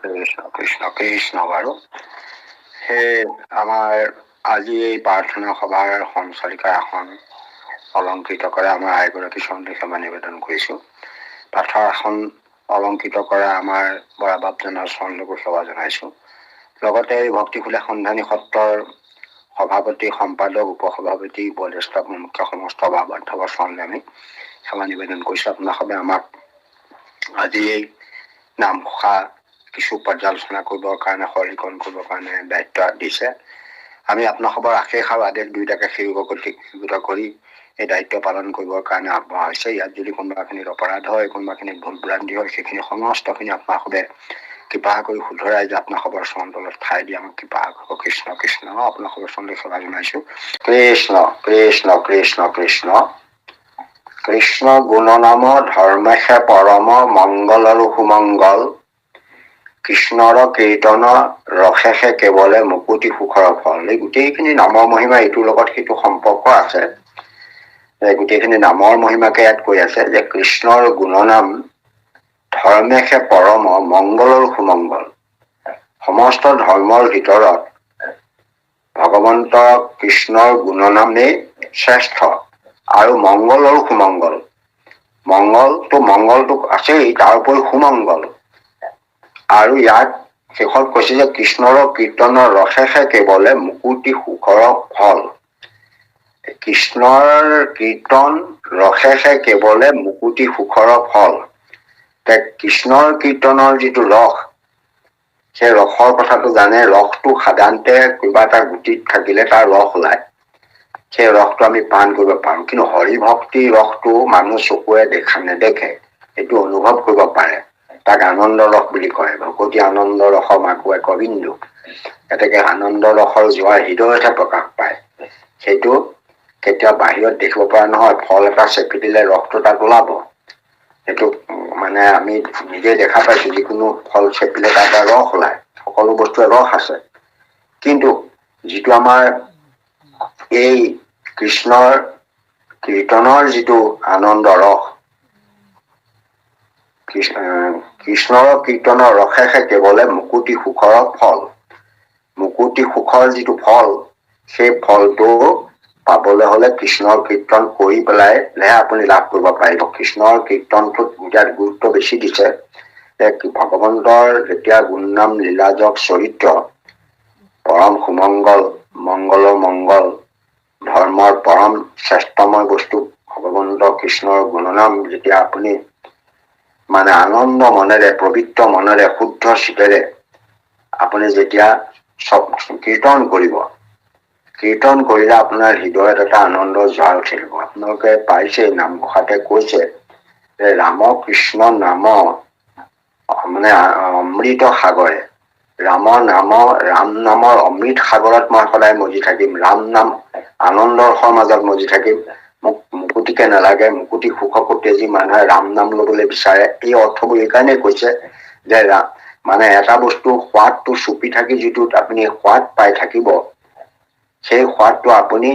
কৃষ্ণ কৃষ্ণ কৃষ্ণ বাৰু সেই আমাৰ আজি এই প্ৰাৰ্থনা সভাৰ সঞ্চালিকা আসন অলংকৃত কৰা আমাৰ আইগৰাকী চন্দ্ৰী সেৱা নিবেদন কৰিছোঁ। পাঠৰ আসন অলংকৃত কৰা আমাৰ বৰা বাপজনাৰ চন্দ্ৰকো সেৱা জনাইছোঁ। লগতে এই ভক্তিকুলা সন্ধানী সত্ৰৰ সভাপতি, সম্পাদক, উপসভাপতি, উপদেষ্টা মুখ্য সমস্ত বান্ধৱৰ চৰণে আমি সেৱা নিবেদন কৰিছোঁ। আপোনালোকে আমাক আজি এই নামঘোষা কিছু পৰ্যালোচনা কৰিবৰ কাৰণে, সৰলীকৰণ কৰিবৰ কাৰণে দায়িত্ব দিছে। আমি আপোনালোকৰ আশেষ আৰু আদেশ দুয়োটাকে সেইগত কৰি এই দায়িত্ব পালন কৰিবৰ কাৰণে আগবঢ়া হৈছে। ইয়াত যদি কোনোবাখিনিত অপৰাধ হয়, কোনোবাখিনিত ভুল ভ্ৰান্তি হয়, সেইখিনি সমস্তখিনি আপোনালোকে কৃপা কৰি শুধৰাই যে আপোনালোকৰ চৰণ তলত ঠাই দি আমাক কৃপা কৰিব। কৃষ্ণ কৃষ্ণ আপোনালোকৰ চৰণলৈ সেৱা জনাইছোঁ। কৃষ্ণ কৃষ্ণ কৃষ্ণ কৃষ্ণ কৃষ্ণ গুণ নাম ধৰ্মেশে পৰম মংগল আৰু সুমংগল। কৃষ্ণৰ কীৰ্তন ৰসেহে কেৱলে মুকুতি সুখৰ ফল। এই গোটেইখিনি নামৰ মহিমা এইটোৰ লগত সেইটো সম্পৰ্ক আছে। গোটেইখিনি নামৰ মহিমাকে ইয়াত কৈ আছে যে কৃষ্ণৰ গুণনাম ধৰ্মেশে পৰম মংগল আৰু সুমংগল। সমস্ত ধৰ্মৰ ভিতৰত ভগৱন্ত কৃষ্ণৰ গুণনামেই শ্ৰেষ্ঠ আৰু মংগল আৰু সুমংগল। মংগলটো আছেই, তাৰ উপৰি সুমংগল। আৰু ইয়াত শেষত কৈছে যে কৃষ্ণৰ কীৰ্তনৰ ৰসেহে কেৱলে মুকুতি সুখৰ ফল। কৃষ্ণৰ কীৰ্তন ৰসেহে কেৱলে মুকুতি সুখৰ ফল। কৃষ্ণৰ কীৰ্তনৰ যিটো ৰস, সেই ৰসৰ কথাটো জানে। ৰসটো সাধাৰণতে কিবা এটা গুটিত থাকিলে তাৰ ৰস ওলায়, সেই ৰসটো আমি পান কৰিব পাৰোঁ। কিন্তু হৰি ভক্তি ৰসটো মানুহ চকুৰে নেদেখে, সেইটো অনুভৱ কৰিব পাৰে। তাক আনন্দ ৰস বুলি কয়। ভকতি আনন্দ ৰস মাকো এক বিন্দু। গতিকে আনন্দ ৰসৰ যোৱাৰ হৃদয়তহে প্ৰকাশ পায়। সেইটো কেতিয়াও বাহিৰত দেখিব পৰা নহয়। ফল এটা চেপি দিলে ৰসটো তাত ওলাব, সেইটো মানে আমি নিজে দেখা পাইছো। যিকোনো ফল চেপিলে তাৰ পৰা ৰস ওলায়, সকলো বস্তুৱে ৰস আছে। কিন্তু যিটো আমাৰ এই কৃষ্ণৰ কীৰ্তনৰ যিটো আনন্দ ৰস, কৃষ্ণৰ কীৰ্তনৰ ৰসেহে কেৱলে মুকুতি সুখৰ ফল। মুকুতি সুখৰ যিটো ফল, সেই ফলটো পাবলৈ হলে কৃষ্ণৰ কীৰ্তন কৰি পেলাইহে আপুনি লাভ কৰিব পাৰিব। কৃষ্ণৰ কীৰ্তনটোত ইয়াত গুৰুত্ব বেছি দিছে। ভগৱন্তৰ যেতিয়া গুণনাম লীলাজক চৰিত্ৰ, পৰম সুমংগল, মংগলৰ মংগল, ধৰ্মৰ পৰম শ্ৰেষ্ঠময় বস্তু ভগৱন্ত কৃষ্ণৰ গুণনাম যেতিয়া আপুনি মানে আনন্দ মনেৰে, পবিত্ৰ মনেৰে, শুদ্ধ চিতেৰে আপুনি যেতিয়া কীৰ্তন কৰিব, কীৰ্তন কৰিলে আপোনাৰ হৃদয়ত এটা আনন্দ জোৱাৰ উঠিব। আপোনালোকে পাইছে, নামঘোষাতে কৈছে যে ৰাম কৃষ্ণ নাম মানে অমৃত সাগৰে। ৰাম নামৰ অমৃত সাগৰত মই সদায় মজি থাকিম। ৰাম নাম আনন্দৰ মাজত মজি থাকিম। মোক মুকুতিকে নালাগে, মুকুতি সুখকো তেজি মানুহে ৰাম নাম লবলৈ বিচাৰে। এই অৰ্থবোৰ এইকাৰণে কৈছে যে মানে এটা বস্তু সোৱাদটো চুপি থাকি যিটোত আপুনি সোৱাদ পাই থাকিব, সেই সোৱাদটো আপুনি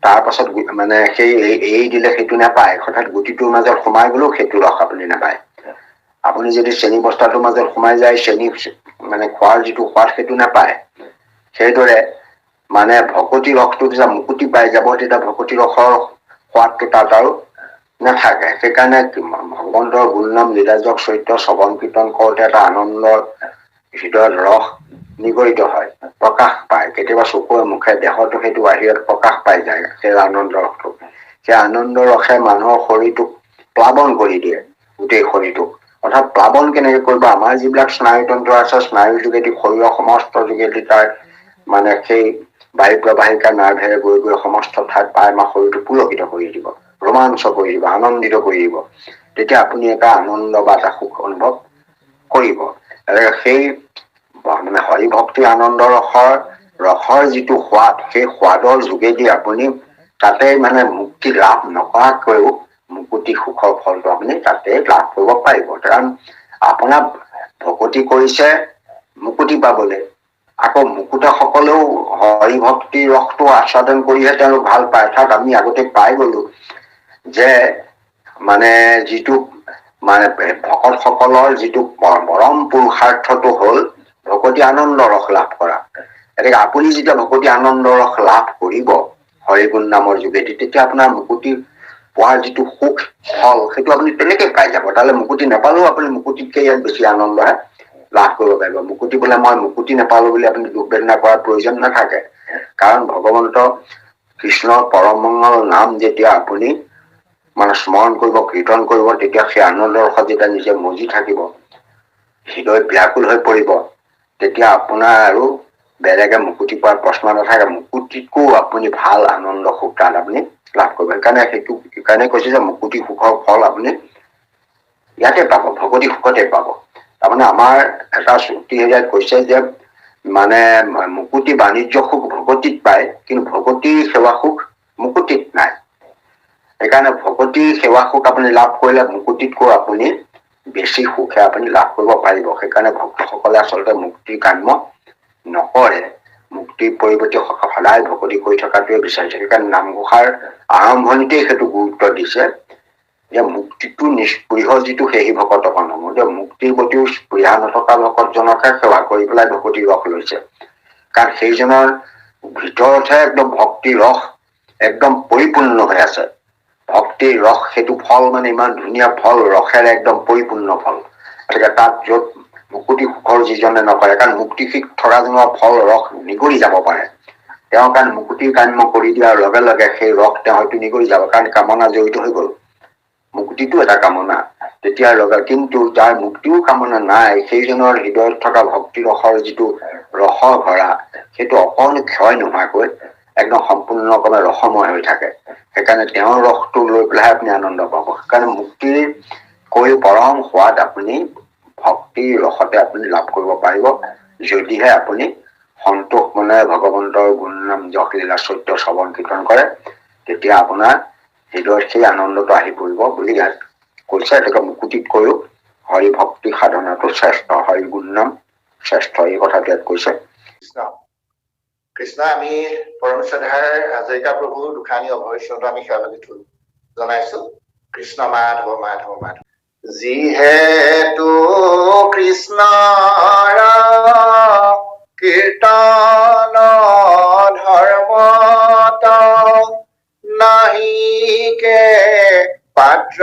তাৰ পাছত মানে সেই এৰি দিলে সেইটো নাপায়। অৰ্থাৎ গুটিটোৰ মাজত সোমাই গলেও সেইটো ৰস আপুনি নাপায়। আপুনি যদি চেনী বস্তাটোৰ মাজত সোমাই যায়, চেনী মানে খোৱাৰ যিটো সোৱাদ সেইটো নাপায়। সেইদৰে মানে ভকতি ৰসটো যেতিয়া মুকুতি পাই যাব, তেতিয়া ভকতি ৰসৰ সোৱাদটো তাত আৰু নাথাকে। সেইকাৰণে ভগৱন্তৰ গুণনাম লীলাজক চৰিত্ৰ শ্ৰৱণ কীৰ্তন কৰোতে এটা আনন্দৰ হৃদয়ত ৰস নিগৰিত হয়, প্ৰকাশ পায়। কেতিয়াবা চকুৰে মুখে দেহতো সেইটো বাহিৰত প্ৰকাশ পাই যায়, সেই আনন্দ ৰসটো। সেই আনন্দ ৰসে মানুহৰ শৰীৰটোক প্লাৱন কৰি দিয়ে, গোটেই শৰীৰটোক। অৰ্থাৎ প্লাৱন কেনেকে কৰিব, আমাৰ যিবিলাক স্নায়ুতন্ত্ৰ আছে, স্নায়ুৰ যোগেদি শৰীৰৰ সমস্ত যোগেদি তাৰ মানে সেই বায়ু প্ৰবাহিকা নাৰ্ভেৰে গৈ গৈ সমস্ত ঠাইত পাই আমাৰ শৰীৰটো পুলকিত কৰি দিব, ৰোমাঞ্চ কৰি দিব, আনন্দিত কৰি দিব। তেতিয়া আপুনি এটা আনন্দ বা এটা সুখ অনুভৱ কৰিব। সেই মানে হৰি ভক্তি আনন্দ ৰসৰ যিটো সোৱাদ, সেই সোৱাদৰ যোগেদি আপুনি তাতে মানে মুক্তি লাভ নকৰাকৈও মুকুতি সুখৰ ফলটো আপুনি তাতে লাভ কৰিব পাৰিব। কাৰণ আপোনাৰ ভকতি কৰিছে মুকুতি পাবলৈ, আকৌ মুকুতা সকলেও হৰি ভক্তি ৰসটো আস্বাদন কৰিহে তেওঁলোক ভাল পায়। অৰ্থাৎ আমি আগতে পাই গলো যে মানে যিটো মানে ভকতসকলৰ যিটো পৰম পুৰুষাৰ্থটো হ'ল ভকতি আনন্দ ৰস লাভ কৰা। গতিকে আপুনি যেতিয়া ভকতি আনন্দ ৰস লাভ কৰিব হৰিগুণ নামৰ যোগেদি, তেতিয়া আপোনাৰ মুকুতি পোৱাৰ যিটো সুখ ফল সেইটো আপুনি তেনেকে পাই যাব। তাহলে মুকুতি নাপালেও আপুনি মুকুতিতকে ইয়াত বেছি আনন্দহে লাভ কৰিব পাৰিব। মুকুতি বোলে মই মুকুতি নাপালো বুলি আপুনি দুখ বেদনা কৰাৰ প্ৰয়োজন নাথাকে। কাৰণ ভগৱন্ত কৃষ্ণৰ পৰমমঙ্গল নাম যেতিয়া আপুনি মানে স্মৰণ কৰিব, কীৰ্তন কৰিব, তেতিয়া সেই আনন্দৰ ৰসত যেতিয়া নিজে মজি থাকিব, হৃদয় ব্যাকুল হৈ পৰিব, তেতিয়া আপোনাৰ আৰু বেলেগে মুকুতি পোৱাৰ প্ৰশ্ন নাথাকে। মুকুতিতকৈও আপুনি ভাল আনন্দ সুখ তাত আপুনি লাভ কৰিব। সেইকাৰণে কৈছে যে মুকুতি সুখৰ ফল আপুনি ইয়াতে পাব, ভকতি সুখতে পাব। তাৰমানে আমাৰ এটা শ্ৰুতি হেৰিয়াত কৈছে যে মানে মুকুতি বাণিজ্য সুখ ভকতিত পায়, কিন্তু ভকতিৰ সেৱা সুখ মুকুতিত নাই। সেইকাৰণে ভকতিৰ সেৱা সুখ আপুনি লাভ কৰিলে মুকুতিতকৈ আপুনি বেছি সুখে আপুনি লাভ কৰিব পাৰিব। সেইকাৰণে ভক্তসকলে আচলতে মুক্তিৰ কাম্য নকৰে, মুক্তিৰ পৰিৱৰ্তে সদায় ভকতি কৰি থকাটোৱে বিচাৰিছে। সেইকাৰণে নামঘোষাৰ আৰম্ভণিতেই সেইটো গুৰুত্ব দিছে যে মুক্তিটো নিষ্পৃহ যিটো সেই ভকতক নাম, যে মুক্তিৰ প্ৰতিও স্পৃহা নথকা ভকতজনকে সেৱা কৰি পেলাই ভকতি ৰস লৈছে। কাৰণ সেইজনৰ ভিতৰতহে একদম ভক্তি ৰস একদম পৰিপূৰ্ণ হৈ আছে। ভক্তিৰ ৰস সেইটো ফল মানে ইমান ধুনীয়া ফল, ৰসেৰে একদম পৰিপূৰ্ণ ফল। গতিকে তাত য'ত মুকুতি সুখৰ যিজনে নকৰে, কাৰণ মুক্তি থকাজনৰ ফল ৰস নিগৰি যাব পাৰে। তেওঁ কাৰণ মুকুতিৰ কাম্য কৰি দিয়াৰ লগে লগে সেই ৰস তেওঁ হয়তো নিগৰি যাব, কাৰণ কামনা জড়িত হৈ গল। মুক্তিটো এটা কামনা তেতিয়াৰ লগে, কিন্তু যাৰ মুক্তিও কামনা নাই, সেইজনৰ হৃদয়ত থকা ভক্তি ৰসৰ যিটো ৰস ভৰা, সেইটো অকণো ক্ষয় নোহোৱাকৈ একদম সম্পূৰ্ণক্ৰমে ৰসময় হৈ থাকে। সেইকাৰণে তেওঁৰ ৰসটো লৈ পেলাইহে আপুনি আনন্দ পাব। সেইকাৰণে মুক্তিৰ কৈ পৰম সোৱাদ আপুনি ভক্তিৰ ৰসতে আপুনি লাভ কৰিব পাৰিব, যদিহে আপুনি সন্তোষ মনে ভগৱন্তৰ গুণ নাম যশ লীলা চৰিত্ৰ শ্ৰৱণ কীৰ্তন কৰে, তেতিয়া আপোনাৰ হৃদয়ত সেই আনন্দটো আহি পৰিব বুলি ইয়াত কৈছে। গতিকে মুকুতিতকৈও হৰি ভক্তি সাধনাটো শ্ৰেষ্ঠ, হৰি গুণ নাম শ্ৰেষ্ঠ, এই কথাটো ইয়াত কৈছে। কৃষ্ণ আমি পৰমেশ্বৰধাৰ হাজৰিকা প্ৰভুৰ দুখানি অভয়চন্দ্ৰ আমি সেৱাভাগি জনাইছো। কৃষ্ণ মাধৱ মাধৱ মাধৱ। যিহেতু কৃষ্ণৰ কীৰ্তন ধৰ্মত নাহিকে পাত্ৰ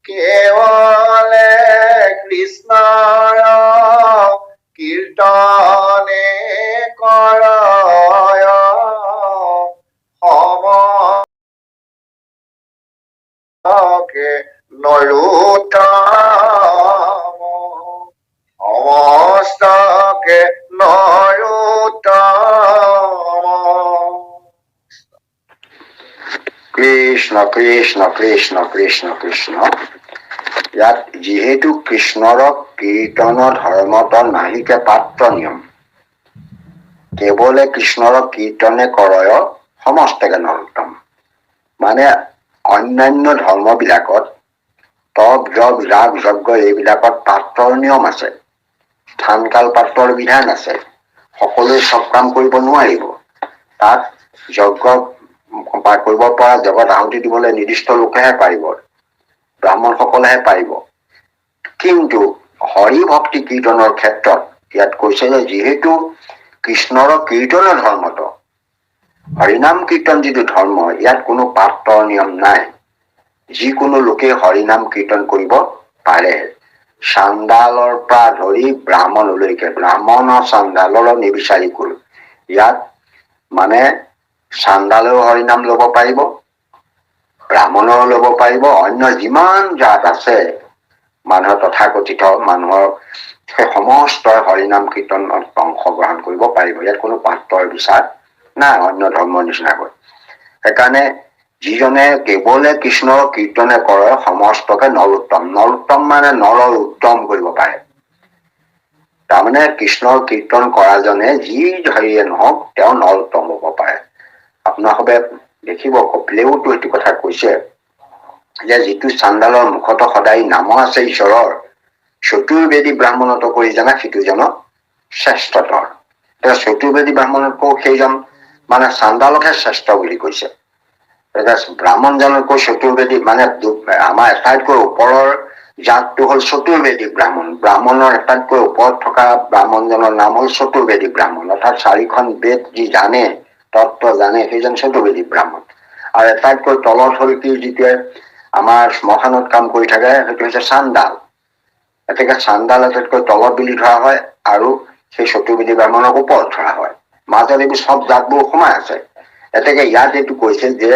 কেৱলে কৃষ্ণৰ কীৰ্তনে কৰ সমকে নৰোত্তম, সমস্তকে নৰোত্তম। কৃষ্ণ কৃষ্ণ কৃষ্ণ কৃষ্ণ কৃষ্ণ। ইয়াত যিহেতু কৃষ্ণৰ কীৰ্তন ধৰ্মত নাহিকে পাত্ৰ নিয়ম, কেৱলে কৃষ্ণৰ কীৰ্তনে কৰয় সমস্তকে নৰোত্তম। মানে অন্যান্য ধৰ্মবিলাকত তপ জপ যাগ যজ্ঞ এইবিলাকত পাত্ৰৰ নিয়ম আছে, স্থান কাল পাত্ৰৰ বিধান আছে। সকলোৱে চব কাম কৰিব নোৱাৰিব। তাত যজ্ঞ কৰিব পৰা, জগত আহুতি দিবলৈ নিৰ্দিষ্ট লোকেহে পাৰিব, ব্ৰাহ্মণ সকলেহে পাৰিব। কিন্তু হৰি ভক্তি কীৰ্তনৰ ক্ষেত্ৰত ইয়াত কৈছে যে যিহেতু কৃষ্ণৰ কীৰ্তনৰ ধৰ্মত, হৰিনাম কীৰ্তন যিটো ধৰ্ম, ইয়াত কোনো পাত্ৰৰ নিয়ম নাই। যিকোনো লোকে হৰিনাম কীৰ্তন কৰিব পাৰে, চাণ্ডালৰ পৰা ধৰি ব্ৰাহ্মণলৈকে, ব্ৰাহ্মণ চাণ্ডালৰ নিবিচাৰি গল। ইয়াত মানে চাণ্ডালেও হৰিনাম লব পাৰিব, ব্ৰাহ্মণেও লব পাৰিব, অন্য যিমান জাত আছে মানুহৰ তথাকথিত মানুহৰ সেই সমস্ত হৰিনাম কীৰ্তনত অংশগ্ৰহণ কৰিব পাৰিব। ইয়াত কোনো পাত্ৰৰ বিচাৰ নাই অন্য ধৰ্মৰ নিচিনাকৈ। সেইকাৰণে যিজনে কেৱলে কৃষ্ণৰ কীৰ্তনে কৰে সমস্তকে নৰোত্তম। নৰোত্তম মানে নৰৰ উত্তম কৰিব পাৰে। তাৰমানে কৃষ্ণৰ কীৰ্তন কৰাজনে যি হেৰিয়ে নহওক তেওঁ নৰোত্তম হব পাৰে। আপোনালোকে দেখিব কপিলেওতো এইটো কথা কৈছে যে যিটো চাণ্ডালৰ মুখত সদায় নাম আছে ঈশ্বৰৰ, চতুৰ্বেদী ব্ৰাহ্মণত কৰি জানা সিটোজন শ্ৰেষ্ঠতৰ। চতুৰ্বেদী ব্ৰাহ্মণতকৈ সেইজন মানে চাণ্ডালকহে শ্ৰেষ্ঠ বুলি কৈছে। ব্ৰাহ্মণজনতকৈ চতুৰ্বেদী মানে আমাৰ আটাইতকৈ ওপৰৰ জাতটো হ'ল চতুৰ্বেদী ব্ৰাহ্মণ। ব্ৰাহ্মণৰ আটাইতকৈ ওপৰত থকা ব্ৰাহ্মণজনৰ নাম হ'ল চতুৰ্বেদী ব্ৰাহ্মণ, অৰ্থাৎ 4খন বেদ যি জানে, তত্ত্ব জানে, সেইজন চতুৰ্বেদী ব্ৰাহ্মণ। আৰু আটাইতকৈ তলত হ'ল কি, যিটোৱে আমাৰ শ্মশানত কাম কৰি থাকে, সেইটো হৈছে চাণ্ডাল। গতিকে চাণ্ডাল আটাইতকৈ তলত বুলি ধৰা হয় আৰু সেই চতুৰ্বেদী ব্ৰাহ্মণক ওপৰত ধৰা হয়। মাজত এইবোৰ চব জাতবোৰ সোমাই আছে। গতিকে ইয়াত এইটো কৈছে যে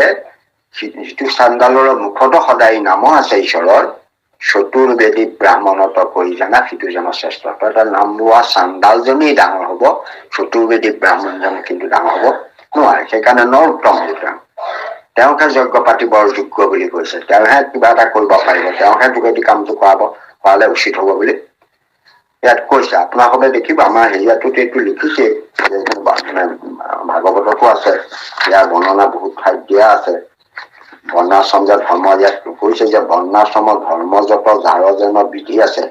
যিটো চাণ্ডালৰ মুখতো সদায় নাম আছে ঈশ্বৰৰ, চতুৰ্বেদী ব্ৰাহ্মণত কৰি জানা সিটো জনৰ শ্ৰেষ্ঠ। তাৰ নাম লোৱা চাণ্ডালজনেই ডাঙৰ হব, চতুৰ্বেদী ব্ৰাহ্মণজন কিন্তু ডাঙৰ হব নোৱাৰে। সেইকাৰণে নৰোত্তম হ'ল তেওঁকহে যজ্ঞ পাতিবৰ যোগ্য বুলি কৈছে। তেওঁহে কিবা এটা কৰিব পাৰিব, তেওঁহে যোগেদি কামটো কৰালে উচিত হব বুলি ইয়াত কৈছে। আপোনালোকে দেখিব আমাৰ হেৰিয়াটোত এইটো লিখিছে, ভাগৱততো আছে, ইয়াৰ বৰ্ণনা বহুত ঠাইত দিয়া আছে। বৰ্ণাশ্ৰম যে ধৰ্ম ইয়াত কৈছে যে বৰ্ণাশ্ৰমৰ ধৰ্মজত যাৰ যেন বিধি আছে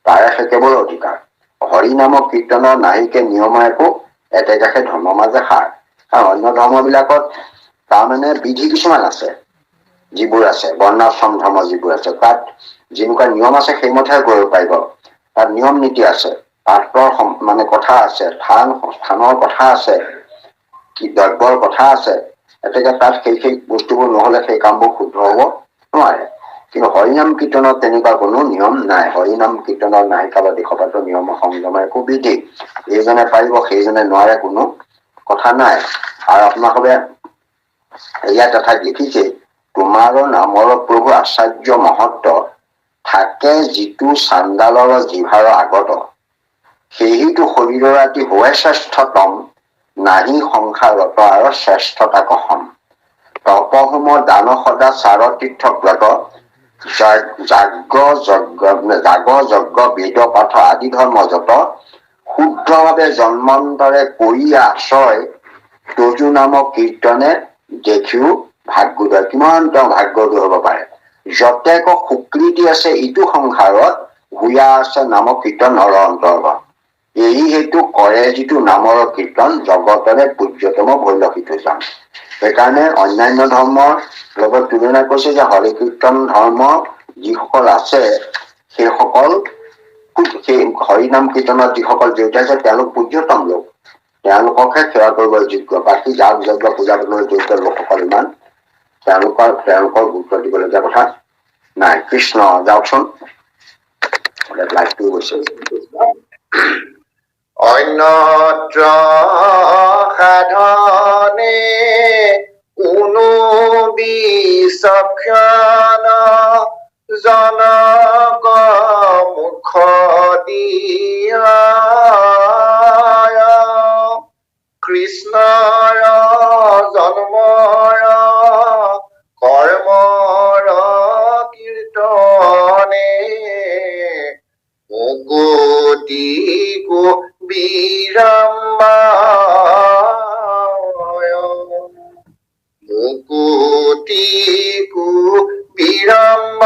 তাৰে সে কেৱল অধিকাৰ, হৰি নামক কীৰ্তনৰ নাহিকে নিয়ম একো, এতেকাষে ধৰ্ম মাজে সাৰ। আৰু অন্য ধৰ্ম বিলাকত তাৰমানে বিধি কিছুমান আছে, যিবোৰ আছে বৰ্ণাশ্ৰম ধৰ্ম যিবোৰ আছে, তাত যেনেকুৱা নিয়ম আছে সেইমতেহে কৰিব পাৰিব। তাত নিয়ম নীতি আছে, পাত্ৰৰ মানে কথা আছে, স্থানৰ কথা আছে, কি দ্ৰব্যৰ কথা আছে। গতিকে তাত সেই বস্তুবোৰ নহলে সেই কামবোৰ শুদ্ধ হব নোৱাৰে। কিন্তু হৰিনাম কীৰ্তনত তেনেকুৱা কোনো নিয়ম নাই। হৰিনাম কীৰ্তনৰ নাহিকা বা দিশপাতৰ নিয়ম সংযমৰ একো বিধি, এইজনে পাৰিব সেইজনে নোৱাৰে কোনো কথা নাই। আৰু আপোনালোকে ইয়াত এঠাইত লিখিছে, তোমাৰো নামৰ প্ৰভু আচাৰ্য মহত্ব থাকে যিটো চাণ্ডালৰ জিভাৰ আগত, সেহিটো শৰীৰৰ আতি হোৱাই শ্ৰেষ্ঠতম, নাহি সংসাৰত আৰু শ্ৰেষ্ঠতা কহম। তপহোম দান সদা চাৰ তীৰ্থব্ৰত, যাগ যজ্ঞ বেদ পাঠ আদি ধৰ্ম যত, শুদ্ধভাৱে জন্মান্তৰে কৰি আশ্ৰয়, তজু নামক কীৰ্তনে দেখিও ভাগ্যোদয়। কিমান তেওঁ ভাগ্যটো হব পাৰে। যতেক স্বীকৃতি আছে ইটো সংসাৰত, ভূয়া আছে নামক কীৰ্তন নৰ অন্তৰ্গত। এই হেতু কৰে যিটো নামৰ কীৰ্তন, জগতৰে পূজ্যতম ভৈলসিত যান। সেইকাৰণে অন্যান্য ধৰ্মৰ লগত তুলনা কৰিছে যে হৰি কীৰ্তন ধৰ্ম যিসকল আছে সেইসকল, সেই হৰিনাম কীৰ্তনত যিসকল জড়িত আছে তেওঁলোক পূজ্যতম লোক, তেওঁলোককহে সেৱা কৰিব যোগ্য। বাকী যাগ যজ্ঞ পূজা কৰিবলৈ জড়িত লোকসকল ইমান তেওঁলোকৰ গুৰুত্ব দিবলগীয়া কথা নাই। কৃষ্ণ, যাওকচোন লাইফটো গৈছে। অন্যত্ৰ সাধনে কোনো বিচক্ষণ, জনক মুখ দিয়া কৃষ্ণৰ জন্মৰ কৰ্মৰ কীৰ্তনে, মুকুতি বিৰম্বায়, মুকুতি বিৰম্বায়।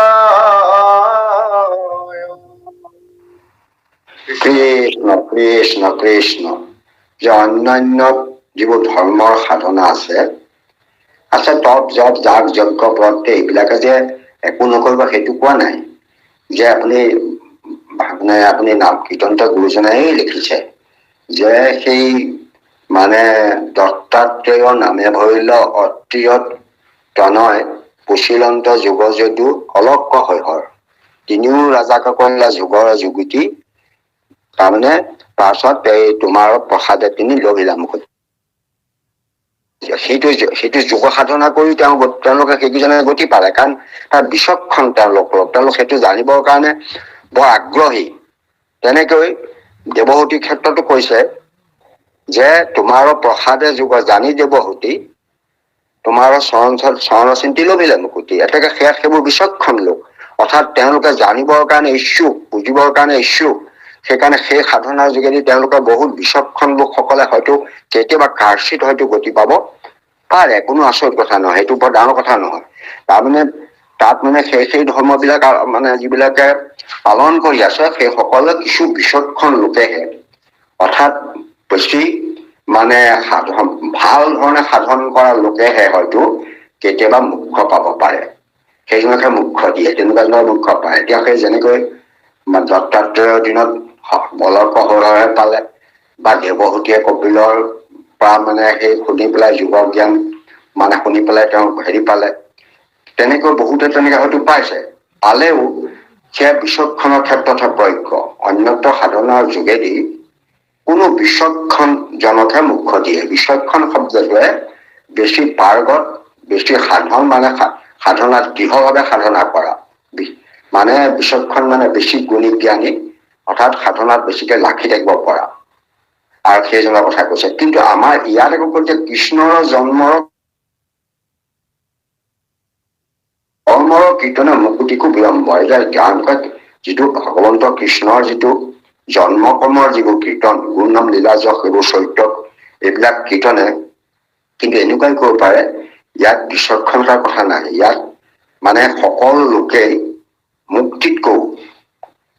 কৃষ্ণ কৃষ্ণ কৃষ্ণ। যে অন্যান্য যিবোৰ ধৰ্মৰ সাধনা আছে, তপ জপ যাগ যজ্ঞ ব্ৰত এইবিলাকে যে একো নকৰিব সেইটো কোৱা নাই। যে আপুনি নাম কীৰ্তন্ত গুৰুজনাই লিখিছে যে সেই মানে দত্তাত্ৰেয় নামে ভৰিল অত্ৰিয়ত তনয়, কুশীলন্ত যুগ যদু অলক্ষ হৈহৰ, তিনিও ৰাজাকে কলা যুগৰ যুগুতি, তাৰমানে পাছত এই তোমাৰ প্ৰসাদে তিনি লভিলা মুখত। সেইটো যোগ সাধনা কৰি তেওঁলোকে সেইকেইজনে গতি পালে, কাৰণ তাৰ বিচক্ষণ তেওঁলোক সেইটো জানিবৰ কাৰণে বৰ আগ্ৰহী। তেনেকৈ দেৱহূতিৰ ক্ষেত্ৰতো কৈছে যে তোমাৰ প্ৰসাদে যুগ জানি দেৱহূতি, তোমাৰ চৰণ চিন্তি লভিলে মুকুতি। এতেকে সেইবোৰ বিচক্ষণ লোক, অৰ্থাৎ তেওঁলোকে জানিবৰ কাৰণে ইচ্ছুক, বুজিবৰ কাৰণে ইচ্ছুক। সেইকাৰণে সেই সাধনাৰ যোগেদি তেওঁলোকে বহুত বিচক্ষণ লোকসকলে হয়তো কেতিয়াবা কাৰ্চিত হয়তো গতি পাব পাৰে, কোনো আচৰিত কথা নহয়, সেইটো বৰ ডাঙৰ কথা নহয়। তাৰমানে তাত মানে সেই ধৰ্ম বিলাক মানে যিবিলাকে পালন কৰি আছে সেই সকলে কিছু বিচক্ষণ লোকেহে, অৰ্থাৎ বেছি মানে ভাল ধৰণে সাধন কৰা লোকেহে হয়তো কেতিয়াবা মুখ্য পাব পাৰে, সেইজনকে মুখ্য দিয়ে, তেনেকুৱা ধৰণৰ মুখ্য পায়। এতিয়া সেই যেনেকৈ দত্তাত্ৰেয়ৰ দিনত বলৰ কহৰহে পালে, বা দেৱহূতিয়ে কপিলৰ পৰা মানে সেই শুনি পেলাই যোগ জ্ঞান মানে শুনি পেলাই তেওঁ হেৰি পালে, তেনেকৈ বহুতে তেনেকে হয়তো পাইছে। পালেও সেয়া বিচক্ষণৰ ক্ষেত্ৰতহে প্ৰয়োগ্য। অন্যত্ৰ সাধনাৰ যোগেদি কোনো বিচক্ষণ জনকহে মুখ্য দিয়ে। বিচক্ষণ শব্দটোৱে বেছি পাৰ্গত, বেছি সাধন মানে সাধনাত দৃঢ়ভাৱে সাধনা কৰা, মানে বিচক্ষণ মানে বেছি গুণী জ্ঞানী, অৰ্থাৎ সাধনাত বেছিকে লাগি থাকিব পৰা, আৰু সেইজনৰ কথা কৈছে। কিন্তু আমাৰ ইয়াত একো কৈছে কৃষ্ণৰ জন্মৰ কৰ্মৰ কীৰ্তনে মুকুতিকো বিলম্ব। এতিয়া তেওঁলোকে যিটো ভগৱন্ত কৃষ্ণৰ যিটো জন্ম কৰ্মৰ যিবোৰ কীৰ্তন, গুৰু নাম লীলা যশ সেইবোৰ চৰিত্ৰ, এইবিলাক কীৰ্তনে কিন্তু এনেকুৱাই কৰিব পাৰে, ইয়াত বিচক্ষণতাৰ কথা নাই। ইয়াত মানে সকলো লোকেই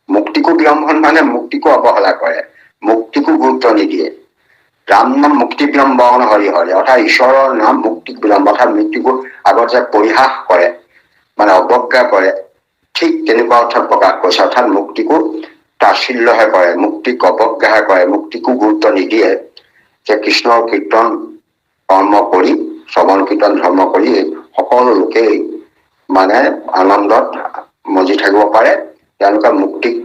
মুক্তিকো বিলম্বন মানে মুক্তিকো অৱহেলা কৰে, মুক্তিকো গুৰুত্ব নিদিয়ে। ৰাম নাম মুক্তি বিলম্ব হৰি হৰি, অৰ্থাৎ ঈশ্বৰৰ নাম মুক্তিক বিলম্ব, অৰ্থাৎ মৃত্যুকো আগতে পৰিহাস কৰে, মানে অৱজ্ঞা কৰে, ঠিক তেনেকুৱা অৰ্থত প্ৰকাশ কৰিছে। অৰ্থাৎ মুক্তিকো তাচ্ছিল্যহে কৰে, মুক্তিক অৱজ্ঞাহে কৰে, মুক্তিকো গুৰুত্ব নিদিয়ে। যে কৃষ্ণৰ কীৰ্তন কৰ্ম কৰি, শ্ৰৱণ কীৰ্তন ধৰ্ম কৰি সকলো লোকেই মানে আনন্দত মজি থাকিব পাৰে। তেওঁলোকে মুক্তিক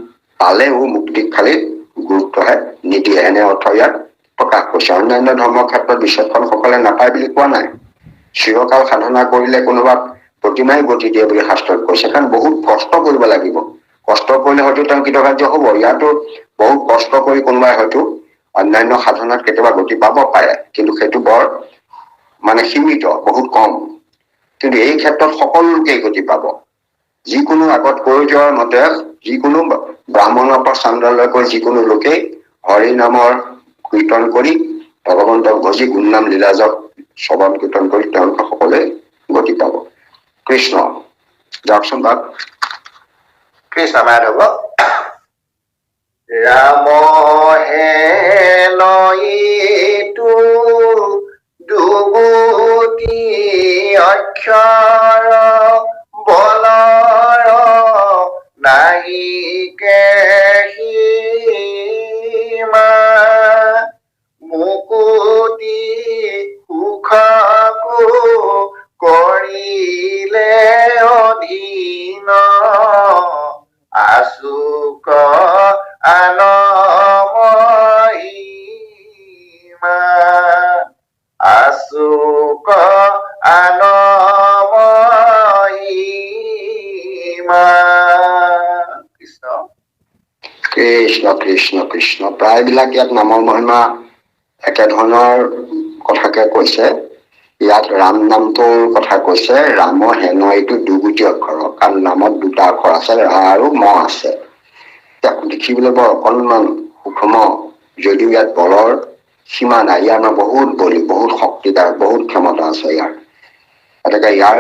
পালেও মুক্তিক খালি গুৰুত্বহে নিদিয়ে, এনে অৰ্থ ইয়াত প্ৰকাশ কৰিছে। অন্যান্য ধৰ্মৰ ক্ষেত্ৰত বিচক্ষণসকলে নাপায় বুলি কোৱা নাই। চিৰকাল সাধনা কৰিলে কোনোবা প্ৰতিমাই গতি দিয়ে বুলি শাস্ত্ৰত কৈছে, কাৰণ বহুত কষ্ট কৰিব লাগিব। কষ্ট কৰিলে হয়তো তেওঁ কৃতকাৰ্য হব। ইয়াতো বহুত কষ্ট কৰি কোনোবাই হয়তো অন্যান্য সাধনাত কেতিয়াবা গতি পাব পাৰে, কিন্তু সেইটো বৰ মানে সীমিত, বহুত কম। কিন্তু এই ক্ষেত্ৰত সকলো লোকেই গতি পাব। যিকোনো আগত কৈ যোৱাৰ মতে যিকোনো ব্ৰাহ্মণৰ পৰা চাণ্ডাললৈকে যিকোনো লোকেই হৰি নামৰ কীৰ্তন কৰি ভগৱন্তক ভজি গুণনাম লীলাজক শ্ৰৱণ কীৰ্তন কৰি তেওঁলোকে সকলোৱে গতি পাব। কৃষ্ণ যাওকচোন বাপ। কৃষ্ণ মাধৱ। ৰাম হেনইটো দুগুটি অক্ষৰ বলৰ নাহিকে সীমা, মুকুতি সুখকো কৰিলে অধীন, আচুক আনমহিমা, আচুক আনমহিমা। কৃষ্ণ কৃষ্ণ কৃষ্ণ কৃষ্ণ। প্ৰায়বিলাক ইয়াত নামৰ মহিমা একেধৰণৰ কথাকে কৈছে। ইয়াত ৰাম নামটোৰ কথা কৈছে। ৰাম হেন এইটো দুগুটি অক্ষৰ, কাৰণ নামত দুটা অক্ষৰ আছে, ৰা আৰু ম আছে। দেখিবলৈ বৰ অকণমান সূক্ষ্ম, যদিও ইয়াত বলৰ সীমা নাই। ইয়াৰ বহুত বলি, বহুত শক্তিদাৰ, বহুত ক্ষমতা আছে ইয়াৰ। গতিকে ইয়াৰ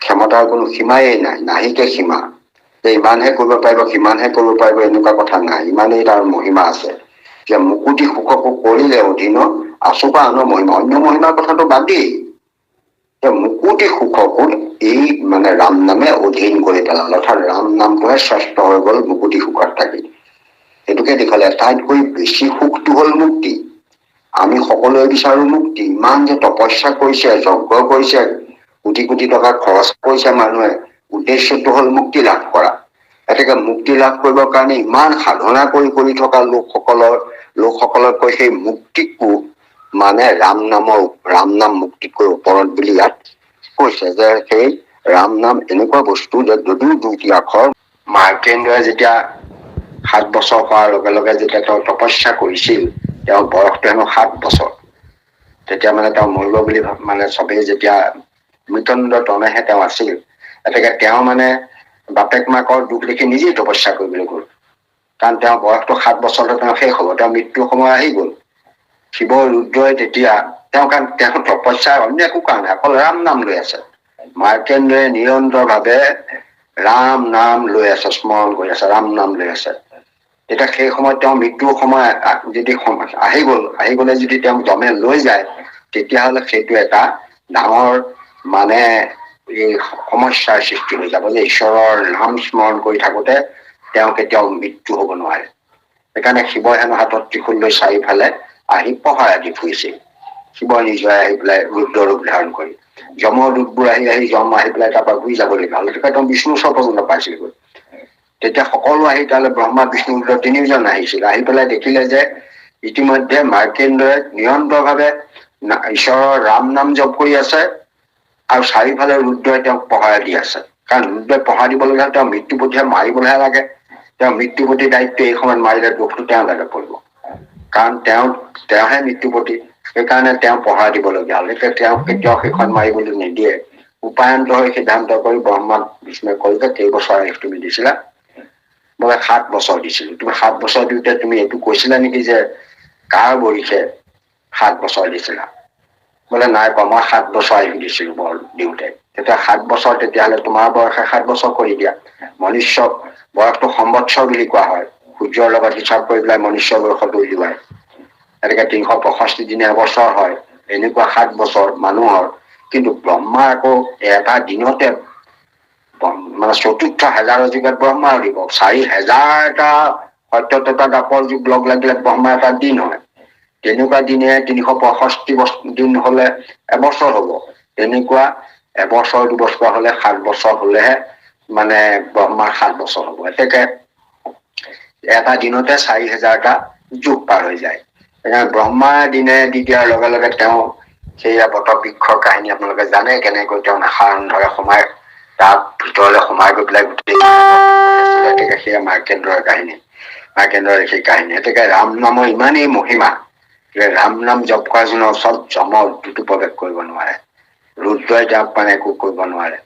ক্ষমতাৰ কোনো সীমাই নাই, নাহিকে সীমা। যে ইমানহে কৰিব পাৰিব, সিমানহে কৰিব পাৰিব, এনেকুৱা কথা নাই। ইমানেই তাৰ মহিমা আছে যে মুকুতি সুখকো কৰিলে অধীন, আচুকা আনৰ মহিমা। অন্য মহিমাৰ কথাটো বাদেই, মুকুতি সুখকো এই মানে ৰাম নামে অধীন কৰি পেলালে। অৰ্থাৎ ৰাম নামটোহে শ্ৰেষ্ঠ হৈ গল মুকুতি সুখত থাকি। সেইটোকে দেখালে আটাইতকৈ বেছি সুখটো হল মুক্তি। আমি সকলোৱে বিচাৰো মুক্তি। ইমান যে তপস্যা কৰিছে, যজ্ঞ কৰিছে, কোটি কোটি টকা খৰচ কৰিছে মানুহে, উদ্দেশ্যটো হল মুক্তি লাভ কৰা। গতিকে মুক্তি লাভ কৰিবৰ কাৰণে ইমান সাধনা কৰি থকা লোকসকলতকৈ সেই মুক্তিকো মানে ৰাম নাম মুক্তিতকৈ ওপৰত বুলি ইয়াত কৈছে। যে সেই ৰাম নাম এনেকুৱা বস্তু যে যদিও দুটি আখৰ, মাৰ্কেণ্ডই যেতিয়া 7 বছৰ হোৱাৰ লগে লগে যেতিয়া তেওঁ তপস্যা কৰিছিল, তেওঁৰ বয়সটো হেনো 7 বছৰ, তেতিয়া মানে তেওঁ মৰিব বুলি মানে চবেই যেতিয়া মৃত্যুঞ্জয় তনেহে তেওঁ আছিল। গতিকে তেওঁ মানে বাপেক মাকৰ দুখ দেখি নিজেই তপস্যা কৰিবলৈ গল, কাৰণ তেওঁৰ বয়সটো 7 বছৰতে তেওঁ শেষ হব, তেওঁৰ মৃত্যুৰ সময় আহি গল। শিৱ ৰুদ্ৰই তেতিয়া তেওঁ তপস্যাৰ অন্য একো কাৰণে অকল ৰাম নাম লৈ আছে। মাৰ্কেণ্ডয়ে নিৰন্তৰ ভাৱে ৰাম নাম লৈ আছে, স্মৰণ কৰি আছে, ৰাম নাম লৈ আছে। তেতিয়া সেই সময়ত তেওঁ মৃত্যুৰ সময় যদি আহি গলে যদি তেওঁক দমে লৈ যায়, তেতিয়াহলে সেইটো এটা ডাঙৰ মানে এই সমস্যাৰ সৃষ্টি হৈ যাব যে ঈশ্বৰৰ নাম স্মৰণ কৰি থাকোঁতে তেওঁ কেতিয়াও মৃত্যু হ'ব নোৱাৰে। সেইকাৰণে শিৱই হেনো হাতত ত্ৰিশূল লৈ চাৰিওফালে আহি পহৰা দি ফুৰিছিল। শিৱ নিজে আহি পেলাই ৰুদ্ৰ ৰূপ ধাৰণ কৰি যমৰ দূতবোৰ আহি আহি যম আহি পেলাই তাৰপৰা ঘূৰি যাবলগীয়া হ'ল। তেতিয়া তেওঁ বিষ্ণু ওচৰ নাপাইছিলগৈ। তেতিয়া সকলো আহি তালৈ ব্ৰহ্মা বিষ্ণু ৰুদ্ৰ তিনিওজন আহিছিল। আহি পেলাই দেখিলে যে ইতিমধ্যে মাৰ্কেন্দ্ৰই নিৰন্তৰভাৱে ঈশ্বৰৰ ৰাম নাম জপ কৰি আছে আৰু চাৰিওফালে ৰুদ্ৰই তেওঁক পহৰা দি আছে। কাৰণ ৰুদ্ৰই পহৰা দিবলগীয়া তেওঁ মৃত্যুপতিহে মাৰিবলৈহে লাগে। তেওঁ মৃত্যুপতিৰ দায়িত্ব এই সময়ত মাৰিলে দুখটো তেওঁ লাগে পৰিব, কাৰণ তেওঁহে মৃত্যুপতি। সেইকাৰণে তেওঁ পহৰা দিবলগীয়া হ'ল। এতিয়া তেওঁক কেতিয়াও সেইখন মাৰিবলৈ নিদিয়ে। উপায়ন্ত হৈ সিদ্ধান্ত কৰি ব্ৰহ্মাক বিষ্ণুৱে কলে যে কেইবছৰ আয়ুস তুমি দিছিলা? বোলে 7 বছৰ দিছিলো। তুমি 7 বছৰ দিওঁতে তুমি এইটো কৈছিলা নেকি যে কাৰ বৰিশে 7 বছৰ দিছিলা? বোলে নাই কোৱা, মই 7 বছৰ আয়ুস দিছিলো বৰ দিওঁতে। তেতিয়া 7 বছৰ তেতিয়াহ'লে তোমাৰ বয়সে 7 বছৰ কৰি দিয়া। মনুষ্য বয়সটো সম্বৎসৰ বুলি কোৱা হয়। সূৰ্যৰ লগত হিচাপ কৰি পেলাই মনুষ্য বয়সত উলিওৱায়। এনেকে 365 দিনে এবছৰ হয়। এনেকুৱা 7 বছৰ মানুহৰ। কিন্তু ব্ৰহ্মা আকৌ এটা দিনতে মানে 4,000 যুগত ব্ৰহ্মাৰ দিব 4,000টা সত্যতা দাপৰ যুগ লগ লাগিলে ব্ৰহ্মা এটা দিন হয়। তেনেকুৱা দিনে 365 দিন হলে এবছৰ হব। তেনেকুৱা এবছৰ 2 বছৰ হলে 7 বছৰ হলেহে মানে ব্ৰহ্মাৰ 7 বছৰ হব। এতেকে এটা দিনতে 4,000টা যুগ পাৰ হৈ যায়। সেইকাৰণে ব্ৰহ্মাৰ দিনে দি দিয়াৰ লগে লগে তেওঁ সেয়া বটবৃক্ষৰ কাহিনী আপোনালোকে জানে, কেনেকৈ তেওঁ নাসাৰ অন্ধৰে সোমাই তাৰ ভিতৰলৈ সোমাই গৈ পেলাই গোটেই সেয়া মাৰ্কেন্দ্ৰৰ কাহিনী, মাৰ্কেন্দ্ৰৰ সেই কাহিনী। গতিকে ৰাম নামৰ ইমানেই মহিমা যে ৰাম নাম জপ কৰা জনৰ ওচৰত যমৰ উদ্যোগটো প্ৰৱেশ কৰিব নোৱাৰে। ৰুদ্ৰই তেওঁক মানে একো কৰিব নোৱাৰে।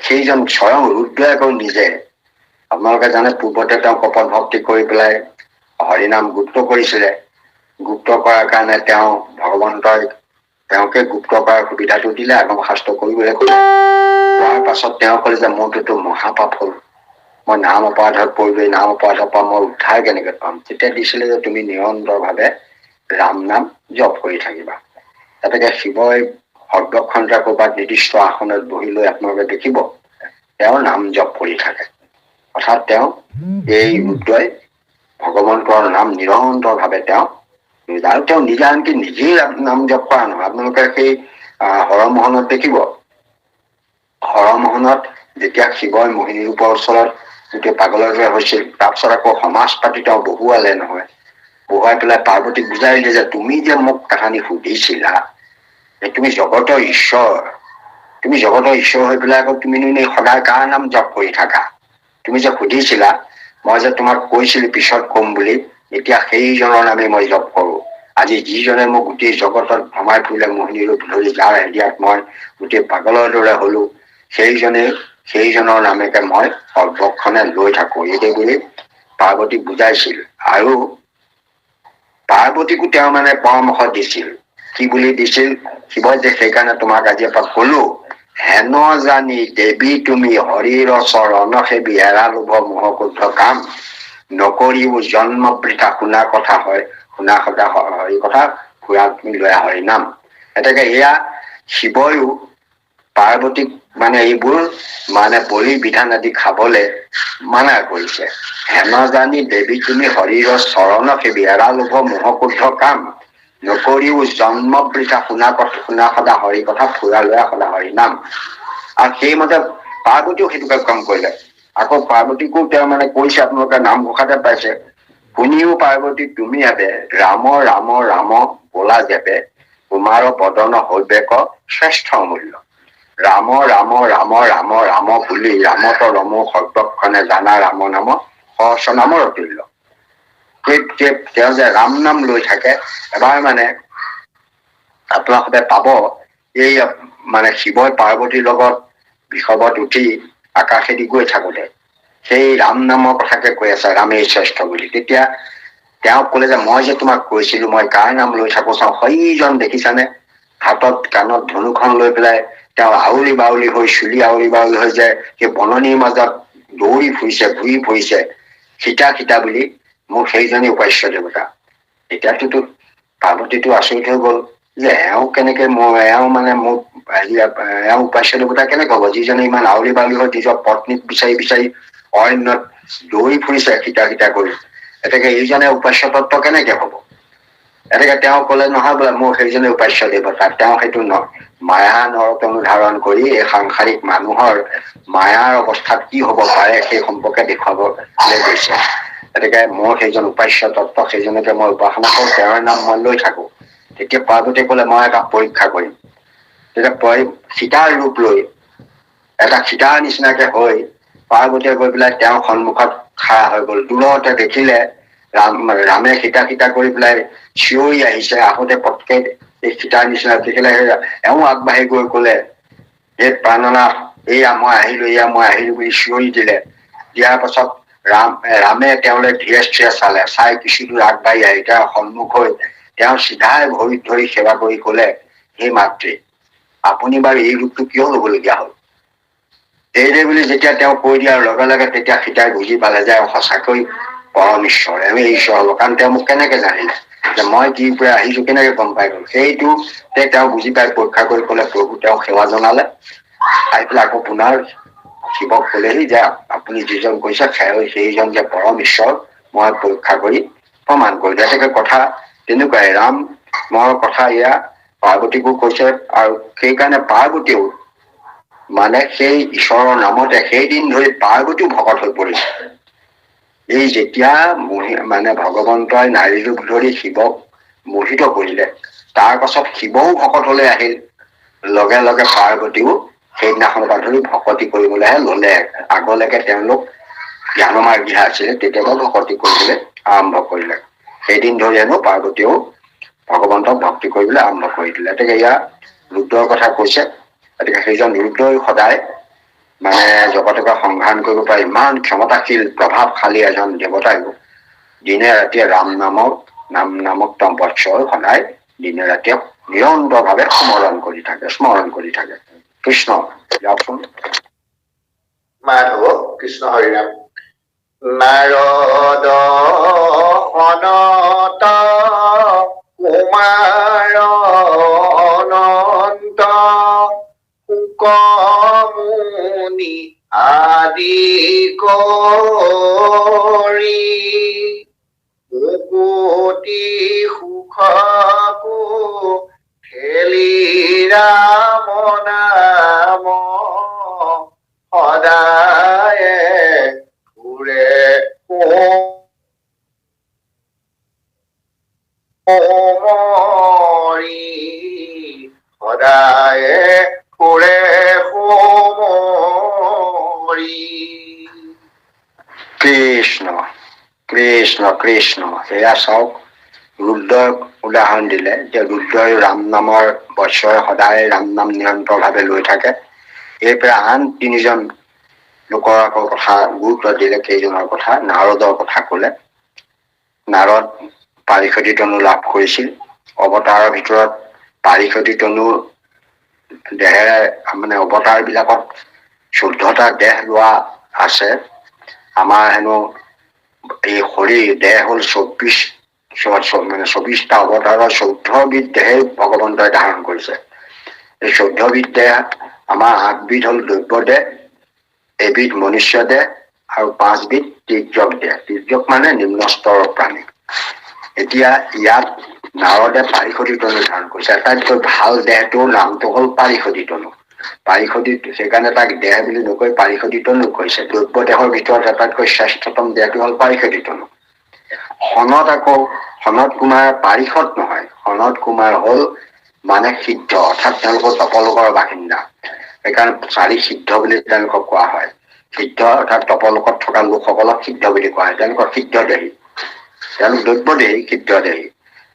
সেইজন স্বয়ং ৰুদ্ৰই আকৌ নিজে, আপোনালোকে জানে পূৰ্বতে তেওঁ কপট ভক্তি কৰি পেলাই হৰিনাম গুপ্ত কৰিছিলে। গুপ্ত কৰাৰ কাৰণে তেওঁ ভগৱন্তই তেওঁকে গুপ্ত কৰাৰ সুবিধাটো দিলে, আগম শাস্ত্ৰ কৰিবলৈ কলে। তাৰ পাছত তেওঁ কলে যে মোৰটোতো মহাপাপ হল, মই নাম অপৰাধত পৰিলো, নাম অপৰাধৰ পৰা মই উদ্ধাৰ কেনেকে পাম? তেতিয়া দিছিলে যে তুমি নিৰন্তৰ ভাৱে ৰাম নাম জপ কৰি থাকিবা। গতিকে শিৱই সৰ্বক্ষণতে কৰবাত নিৰ্দিষ্ট আসনত বহি লৈ আপোনালোকে দেখিব তেওঁ নাম জপ কৰি থাকে। অৰ্থাৎ তেওঁ এই ৰুদ্ৰই ভগৱন্তৰ নাম নিৰন্তৰ ভাৱে তেওঁ আৰু তেওঁ নিজে আনকি নিজেই নাম জপ কৰা নহয়। আপোনালোকে সেই হৰমোহনত দেখিব, হৰমোহনত যেতিয়া শিৱই মোহিনী ৰূপৰ ওচৰত গোটেই পাগলৰ দৰে হৈছিল, তাৰপিছত আকৌ সমাজ পাতি তেওঁ বহুৱালে নহয়। বহুৱাই পেলাই পাৰ্বতীক বুজাই দিলে যে তুমি যে মোক কাহানী সুধিছিলা, তুমি জগতৰ ঈশ্বৰ, তুমি জগতৰ ঈশ্বৰ হৈ পেলাই আকৌ তুমি সদায় কাৰ নাম জপ কৰি থাকা? তুমি যে সুধিছিলা, মই যে তোমাক কৈছিলো পিছত কম বুলি, এতিয়া সেইজনৰ নামে মই জপ কৰো। আজি যিজনে মোক গোটেই জগতত ভ্ৰমাই ফুৰিলে মোহিনী ৰূপ ধৰি, যাৰ হেৰিয়াত মই গোটেই পাগলৰ দৰে হলো, সেইজনৰ নামেকে মই সৰ্বক্ষণে লৈ থাকো। এই বুলি পাৰ্বতীক বুজাইছিল। আৰু পাৰ্বতীকো তেওঁ মানে পৰামৰ্শ দিছিল। কি বুলি দিছিল? শিৱই যে সেইকাৰণে তোমাক আজিৰ পৰা কলো, হেন জানি দেৱী তুমি হৰিৰ চৰণ সেবী, এৰা লোভ মোহ ক্ৰোধ কাম নকৰিও জন্ম বৃথা। শুনা কথা হয়, শুনা সদা হৰি কথা, ফুৰা তুমি লৈ হৰি নাম। এতেকে এয়া শিৱইও পাৰ্বতীক মানে এইবোৰ মানে বলি বিধান আদি খাবলে মানা কৰিছে। হেন জানি দেৱী তুমি হৰিৰ চৰণ সেবী, এৰা লোভ মোহ ক্ৰোধ কাম নকৰিও জন্ম বৃথা। শুনা সদা হৰি কথা, ফুৰা লোৱা সদা হৰি নাম। আৰু সেইমতে পাৰ্বতীও সেইটোকে কাম কৰিলে। আকৌ পাৰ্বতীকো তেওঁ মানে কৈছে, আপোনালোকে নামঘোষাতে পাইছে, শুনিও পাৰ্বতী তুমি হেবে, ৰাম ৰাম ৰাম বোলা যেবে, কুমাৰ বদন হৈবেক শ্ৰেষ্ঠ মূল্য। ৰাম ৰাম ৰাম ৰাম ৰাম বুলি ৰামত ৰম সৰ্বক্ষণে জানা, ৰাম নাম সহস্ৰ নামৰ অতুল্য। তেওঁ যে ৰাম নাম লৈ থাকে, এবাৰ মানে আপোনালোকে পাব, এই মানে শিৱই পাৰ্বতীৰ লগত বিষৱত উঠি আকাশেদি গৈ থাকোতে সেই ৰাম নামৰ কথাকে কৈ আছে, ৰামেই শ্ৰেষ্ঠ বুলি। তেতিয়া তেওঁ কলে যে মই যে তোমাক কৈছিলো, মই কাৰ নাম লৈ থাকো চাওঁ, সেইজন দেখিছানে? হাতত কাণত ধনুখন লৈ পেলাই তেওঁ আউলি বাউলি হৈ, চুলি আউলি বাউলি হৈ যায় সেই বননিৰ মাজত দৌৰি ফুৰিছে, ঘূৰি ফুৰিছে, সীতা সীতা বুলি, মোৰ সেইজনী উপাস্য দেৱতা। এতিয়াতোতো পাৰ্বতীটো আচৰিত হৈ গল, যে এওঁ কেনেকে এওঁ মানে মোক এওঁ উপাস্য দেৱতা কেনেকে হ'ব, যিজনে ইমান আউলি বাউলি হৈ নিজৰ পত্নীক বিচাৰি বিচাৰি অৰণ্যত দৌৰি ফুৰিছে সীতা কৰি, এতেকে এইজনে উপাস্য তত্ত্ব কেনেকে হ'ব? এতেকে তেওঁ কলে নহয় বোলে মোৰ সেইজনে উপাস্য দেৱতা। তেওঁ সেইটো মায়া নৰতনু ধাৰণ কৰি এই সাংসাৰিক মানুহৰ মায়াৰ অৱস্থাত কি হব পাৰে সেই সম্পৰ্কে দেখুৱাবলৈ গৈছে। গতিকে মোৰ সেইজন উপাস্য তত্ত্ব, সেইজনকে মই উপাসনা কৰো, তেওঁৰ নাম মই লৈ থাকো। তেতিয়া পাৰ্বতীয়ে কলে মই এটা পৰীক্ষা কৰিম। তেতিয়া সীতাৰ ৰূপ লৈ এটা সীতাৰ নিচিনাকে হৈ পাৰ্বতীয়ে গৈ পেলাই তেওঁৰ সন্মুখত খাৰা হৈ গল। দূৰতে দেখিলে ৰামে সীতা কৰি পেলাই চিঞৰি আহিছে, আহোঁতে পটকে এই সীতাৰ নিচিনা দেখিলে এওঁ আগবাঢ়ি গৈ কলে, এই প্ৰাণনাথ, এয়া মই আহিলো বুলি চিঞৰি দিলে। দিয়াৰ পাছত ৰামে তেওঁলৈ ধীৰে স্থিৰে চাই কিছু দূৰ আগবাঢ়ি আহি তেওঁৰ সন্মুখ হৈ তেওঁ চিধাই ভৰিত ধৰি সেৱা কৰি কলে, হে মাতৃ, আপুনি বাৰু এই ৰূপটো কিয় লবলগীয়া হল? এইদৰে বুলি যেতিয়া তেওঁ কৈ দিয়াৰ লগে লগে তেতিয়া সীতাই বুজি পালে যে সঁচাকৈ পৰম ঈশ্বৰ, এওঁ ঈশ্বৰ হব। কাৰণ তেওঁ মোক কেনেকে জানিলে যে মই কি পৰা আহিছো, কেনেকে গম পাই গল? সেইটো তেওঁ বুজি পাই পৰীক্ষা কৰি কলে, প্ৰভু তেওঁ সেৱা জনালে। আহি পেলাই আকৌ পুনৰ শিৱক কলেহি যে আপুনি যিজন কৈছে সেইজন যে পৰম ঈশ্বৰ, মই পৰীক্ষা কৰি প্ৰমাণ কৰিলো। এনেকে কথা তেনেকুৱাই ৰাম মোৰ কথা এয়া পাৰ্বতীকো কৈছে, আৰু সেইকাৰণে পাৰ্বতীও মানে সেই ঈশ্বৰৰ নামতে সেইদিন ধৰি পাৰ্বতীও ভকত হৈ পৰিছে। এই যেতিয়া মানে ভগৱন্তই নাৰী ৰূপ ধৰি শিৱক মোহিত কৰিলে, তাৰ পাছত শিৱও ভকতলৈ আহিল। লগে লগে পাৰ্বতীও সেইদিনাখনৰ পৰা ধৰি ভকতি কৰিবলৈহে ললে। আগলৈকে তেওঁলোক জ্ঞান মাৰ্গীহে আছিলে, তেতিয়াবা ভকতি কৰিবলৈ আৰম্ভ কৰিলে। সেইদিন ধৰি হেনো পাৰ্বতীয়েও ভগৱন্তক ভক্তি কৰিবলৈ আৰম্ভ কৰি দিলে। গতিকে ইয়াৰ ৰুদ্ৰৰ কথা কৈছে। গতিকে সেইজন ৰুদ্ৰই সদায় মানে জগতকে সংধান কৰিব পাৰে ইমান ক্ষমতাশীল প্ৰভাৱশালী এজন দেৱতাইও দিনে ৰাতিয়ে নামক তেওঁ বৎসৰ সদায় দিনে ৰাতিয়ে নিৰন্তৰ ভাৱে স্মৰণ কৰি থাকে। কৃষ্ণ যাওকচোন। মাধৱ কৃষ্ণ হৰিনাম। নাৰদ অনত কুমাৰ অনন্ত শুকমুনি আদি কৰি মুকুতি সুখকো ঠেলি ৰাম নাম সদায় ঘূৰে সোমৰি, সদায় ঘূৰে সোমৰি। কৃষ্ণ কৃষ্ণ কৃষ্ণ। সেয়া চাওক, ৰুদ্ৰক উদাহৰণ দিলে যে ৰুদ্ৰই ৰাম নামৰ বৎসৰ সদায় ৰাম নাম নিৰন্তৰ ভাৱে লৈ থাকে। এই পৰা আন তিনিজন লোকৰ আকৌ কথা গুৰুত্ব দিলে। কেইজনৰ কথা, নাৰদৰ কথা কলে। নাৰদ পাৰিষদী তনু লাভ কৰিছিল। অৱতাৰৰ ভিতৰত পাৰিষদী তনু দেহেৰে মানে অৱতাৰ বিলাকত 14টা দেহ লোৱা আছে। আমাৰ হেনো এই শৰীৰ দেহ হল 24টা অৱতাৰৰ 14বিধ দেহে ভগৱন্তই ধাৰণ কৰিছে। এই 14বিধ দেহ আমাৰ 8বিধ হল দ্ৰব্য দেহ, এবিধ মনুষ্য দেহ আৰু 5বিধ তিৰ্যক দেহ। তিৰ্যক মানে নিম্ন স্তৰৰ প্ৰাণী। এতিয়া ইয়াত নাৰদে পাৰিষদী তনু ধাৰণ কৰিছে। আটাইতকৈ ভাল দেহটোৰ নামটো হল পাৰিষদী তনু। পাৰিষদী, সেইকাৰণে তাক দেহ বুলি নকৈ পাৰিষদী তনু কৈছে। দ্ৰব্য দেহৰ ভিতৰত আটাইতকৈ শ্ৰেষ্ঠতম দেহটো হল পাৰিষদী তনু। সনত কুমাৰ পাৰিষদ নহয়, সনত কুমাৰ হল মানে সিদ্ধ, অৰ্থাৎ তেওঁলোকৰ তপলোকৰ বাসিন্দা। সেইকাৰণে 4 সিদ্ধ বুলি তেওঁলোকক কোৱা হয়। সিদ্ধ অৰ্থাৎ তপলোকত থকা লোকসকলক সিদ্ধ বুলি কোৱা হয়। তেওঁলোকৰ সিদ্ধ দেহী, তেওঁলোক দ্ৰব্য দেহী, সিদ্ধ দেহী।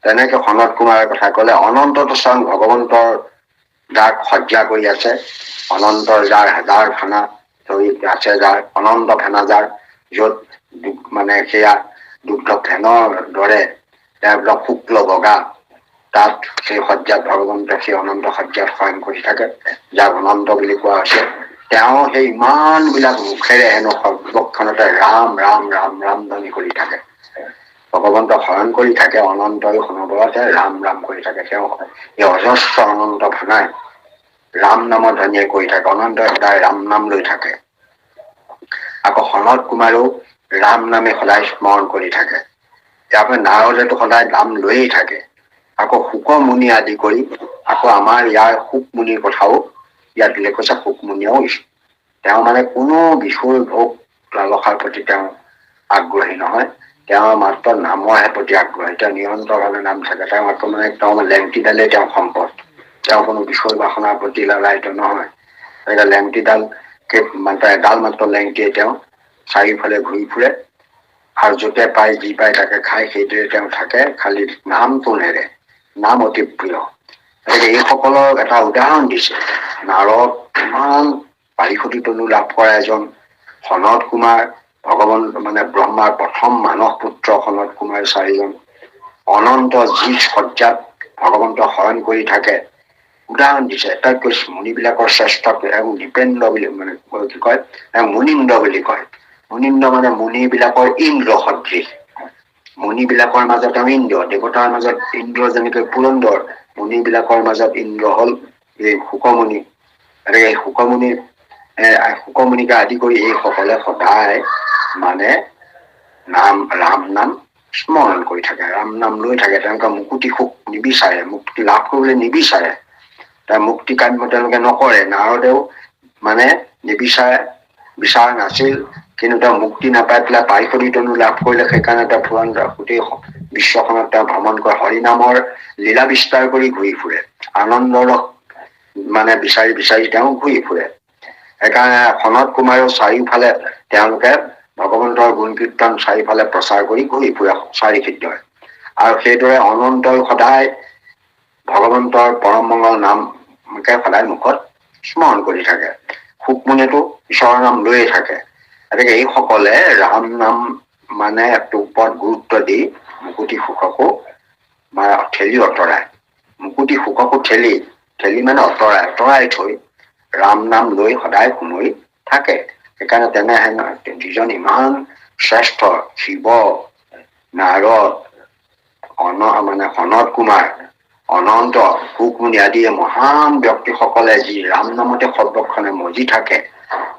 তেনেকে সনত কুমাৰৰ কথা কলে। অনন্তটো স্বয়ং ভগৱন্তৰ যাক সজ্জা কৰি আছে, অনন্তৰ যাৰ হাজাৰ খানা ধৰি আছে, যাৰ অনন্ত ফেনা যাৰ, যত মানে সেয়া দুগ্ধ ফেনৰ দৰে একদম শুক্ল বগা, তাত সেই সজ্জাত ভগৱন্তে সেই অনন্ত সজ্জাত শয়ন কৰি থাকে, যাক অনন্ত বুলি কোৱা হৈছে। তেওঁ সেই ইমান বিলাক মুখেৰে হেনো সৰ্বক্ষণতে ৰাম ৰাম ৰাম ৰাম ধ্বনি কৰি থাকে। ভগৱন্তক হৰণ কৰি থাকে, অনন্তই অনবৰতে ৰাম ৰাম কৰি থাকে। তেওঁ এই অজস্ৰ অনন্ত ভাঙাই ৰাম নামৰ ধ্বনিয়ে কৰি থাকে, অনন্তই সদায় ৰাম নাম লৈ থাকে। আকৌ সনত কুমাৰেও ৰাম নামে সদায় স্মৰণ কৰি থাকে। তাৰপৰা নাৰদেতো সদায় নাম লৈয়ে থাকে। আকৌ শুক মুনি আদি কৰি আকৌ আমাৰ ইয়াৰ শুক মুনিৰ কথাও ইয়াত উল্লেখ কৰিছে। শুক মুনিয়েও তেওঁ মানে কোনো বিষয় ভোগ লালসাৰ প্ৰতি তেওঁ আগ্ৰহী নহয়, তেওঁ মাত্ৰ নামৰহে প্ৰতি আগ্ৰহী। তেওঁ নিৰন্তৰভাৱে নাম থাকে। তেওঁ মাত্ৰ মানে তেওঁ লেংটিডালেই তেওঁ সম্পদ। তেওঁ কোনো বিষয় বাসনাৰ প্ৰতি লালায়িত নহয়। লেংটিডাল এডাল মাত্ৰ লেংটিয়ে তেওঁ চাৰিওফালে ঘূৰি ফুৰে আৰু য'তে পায় যি পায় তাকে খায়, সেইদৰে তেওঁ থাকে, খালি নামটো নেৰে, নাম অতি প্ৰিয়। এইসকলৰ এটা উদাহৰণ দিছে। নাৰদ ইমান পাৰিষতি তনু লাভ কৰা এজন সনত কুমাৰ, ভগৱান মানে ব্ৰহ্মাৰ প্ৰথম মানস পুত্ৰ সনত কুমাৰ, চাৰিজন অনন্ত যি সজ্জাত ভগৱন্তক হৰণ কৰি থাকে উদাহৰণ দিছে। আটাইতকৈ মুনিবিলাকৰ শ্ৰেষ্ঠ দীপেন্দ্ৰ বুলি মানে কি কয়, মুনিন্দ্ৰ বুলি কয়। মুনিন্দ্ৰ মানে মুনিবিলাকৰ ইন্দ্ৰ সদৃশ। মুনিবিলাকৰ মাজত ইন্দ্ৰ, দেৱতাৰ মাজত ইন্দ্ৰ যেনেকৈ পুৰন্দৰ, মুনিবিলাকৰ মাজত ইন্দ্ৰ হল এই শুকমুনি। গতিকে এই শুকমুনিকে আদি কৰি এইসকলে সদায় মানে ৰাম নাম স্মৰণ কৰি থাকে, ৰাম নাম লৈ থাকে। তেওঁলোকে মুকুতি সুখ নিবিচাৰে, মুক্তি লাভ কৰিবলৈ নিবিচাৰে। তাৰ মুক্তি কাম্য তেওঁলোকে নকৰে। নাৰদেও মানে নিবিচাৰে, বিচৰা নাছিল, কিন্তু তেওঁ মুক্তি নাপাই পেলাই পাৰিষতি তনু লাভ কৰিলে। সেইকাৰণে তেওঁ গোটেই বিশ্বখনত তেওঁ ভ্ৰমণ কৰে, হৰিনামৰ লীলা বিস্তাৰ কৰি ঘূৰি ফুৰে, আনন্দৰ মানে বিচাৰি বিচাৰি তেওঁ ঘূৰি ফুৰে। সেইকাৰণে সনত কুমাৰেও চাৰিওফালে তেওঁলোকে ভগৱন্তৰ গুণ কীৰ্তন চাৰিওফালে প্ৰচাৰ কৰি ঘূৰি ফুৰে চাৰিক্ষেত্ৰই। আৰু সেইদৰে অনন্তই সদায় ভগৱন্তৰ পৰম মংগল নামকে সদায় মুখত স্মৰণ কৰি থাকে। শুকমুনিয়েতো ঈশ্বৰৰ নাম লৈয়ে থাকে। গতিকে এইসকলে ৰাম নাম মানে ওপৰত গুৰুত্ব দি মুকুতি সুখকো ঠেলি অঁতৰাই, মুকুতি সুখকো ঠেলি মানে অঁতৰাই থৈ ৰাম নাম লৈ সদায় শুমৰি থাকে। সেইকাৰণে তেনেহেন যিজন ইমান শ্ৰেষ্ঠ শিৱ, নাৰদ, মানে সনত কুমাৰ, অনন্ত, শুকমুনি আদি মহান ব্যক্তিসকলে যি ৰাম নামতে সৰ্বক্ষণে মজি থাকে,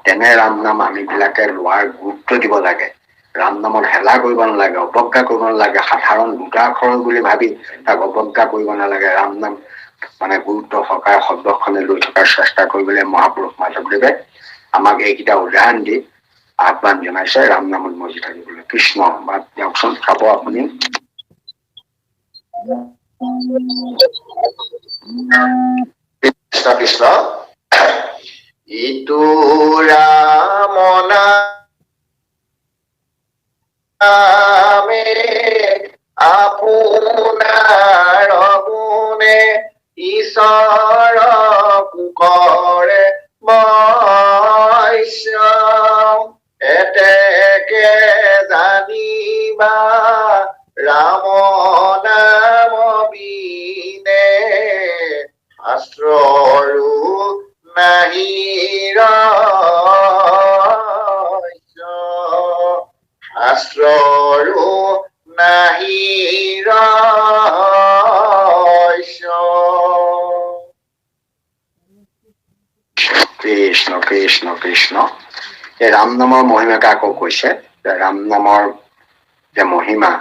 তেনে ৰাম নাম আমি বিলাকে লোৱাৰ গুৰুত্ব দিব লাগে। ৰাম নামত হেলা কৰিব নালাগে, অৱজ্ঞা কৰিব নালাগে। সাধাৰণ দুটা আখৰ বুলি ভাবি তাক অৱজ্ঞা কৰিব নালাগে। ৰাম নাম মানে গুৰুত্ব সহকাৰে সৰ্বক্ষণে লৈ থকাৰ চেষ্টা কৰিবলৈ মহাপুৰুষ মাধৱদেৱে আমাক এইকেইটা উদাহৰণ দি আহ্বান জনাইছে ৰাম নামত মজি থাকিবলৈ। কৃষ্ণ বা দিয়কচোন, চাব আপুনি। কৃষ্ণ কৃষ্ণ। ইটো ৰাম নামে আপোনাৰ গুণে ঈশ্বৰ পুকৰে বৈষ্ণৱ। এতেকে জানিবা ৰাম নাম বিনে শাস্ত্ৰৰো নাহি ৰহস্য, শাস্ত্ৰৰো নাহি ৰহস্য। কৃষ্ণ কৃষ্ণ কৃষ্ণ। এই ৰাম নামৰ মহিমাকে আকৌ কৈছে যে ৰাম নামৰ যে মহিমা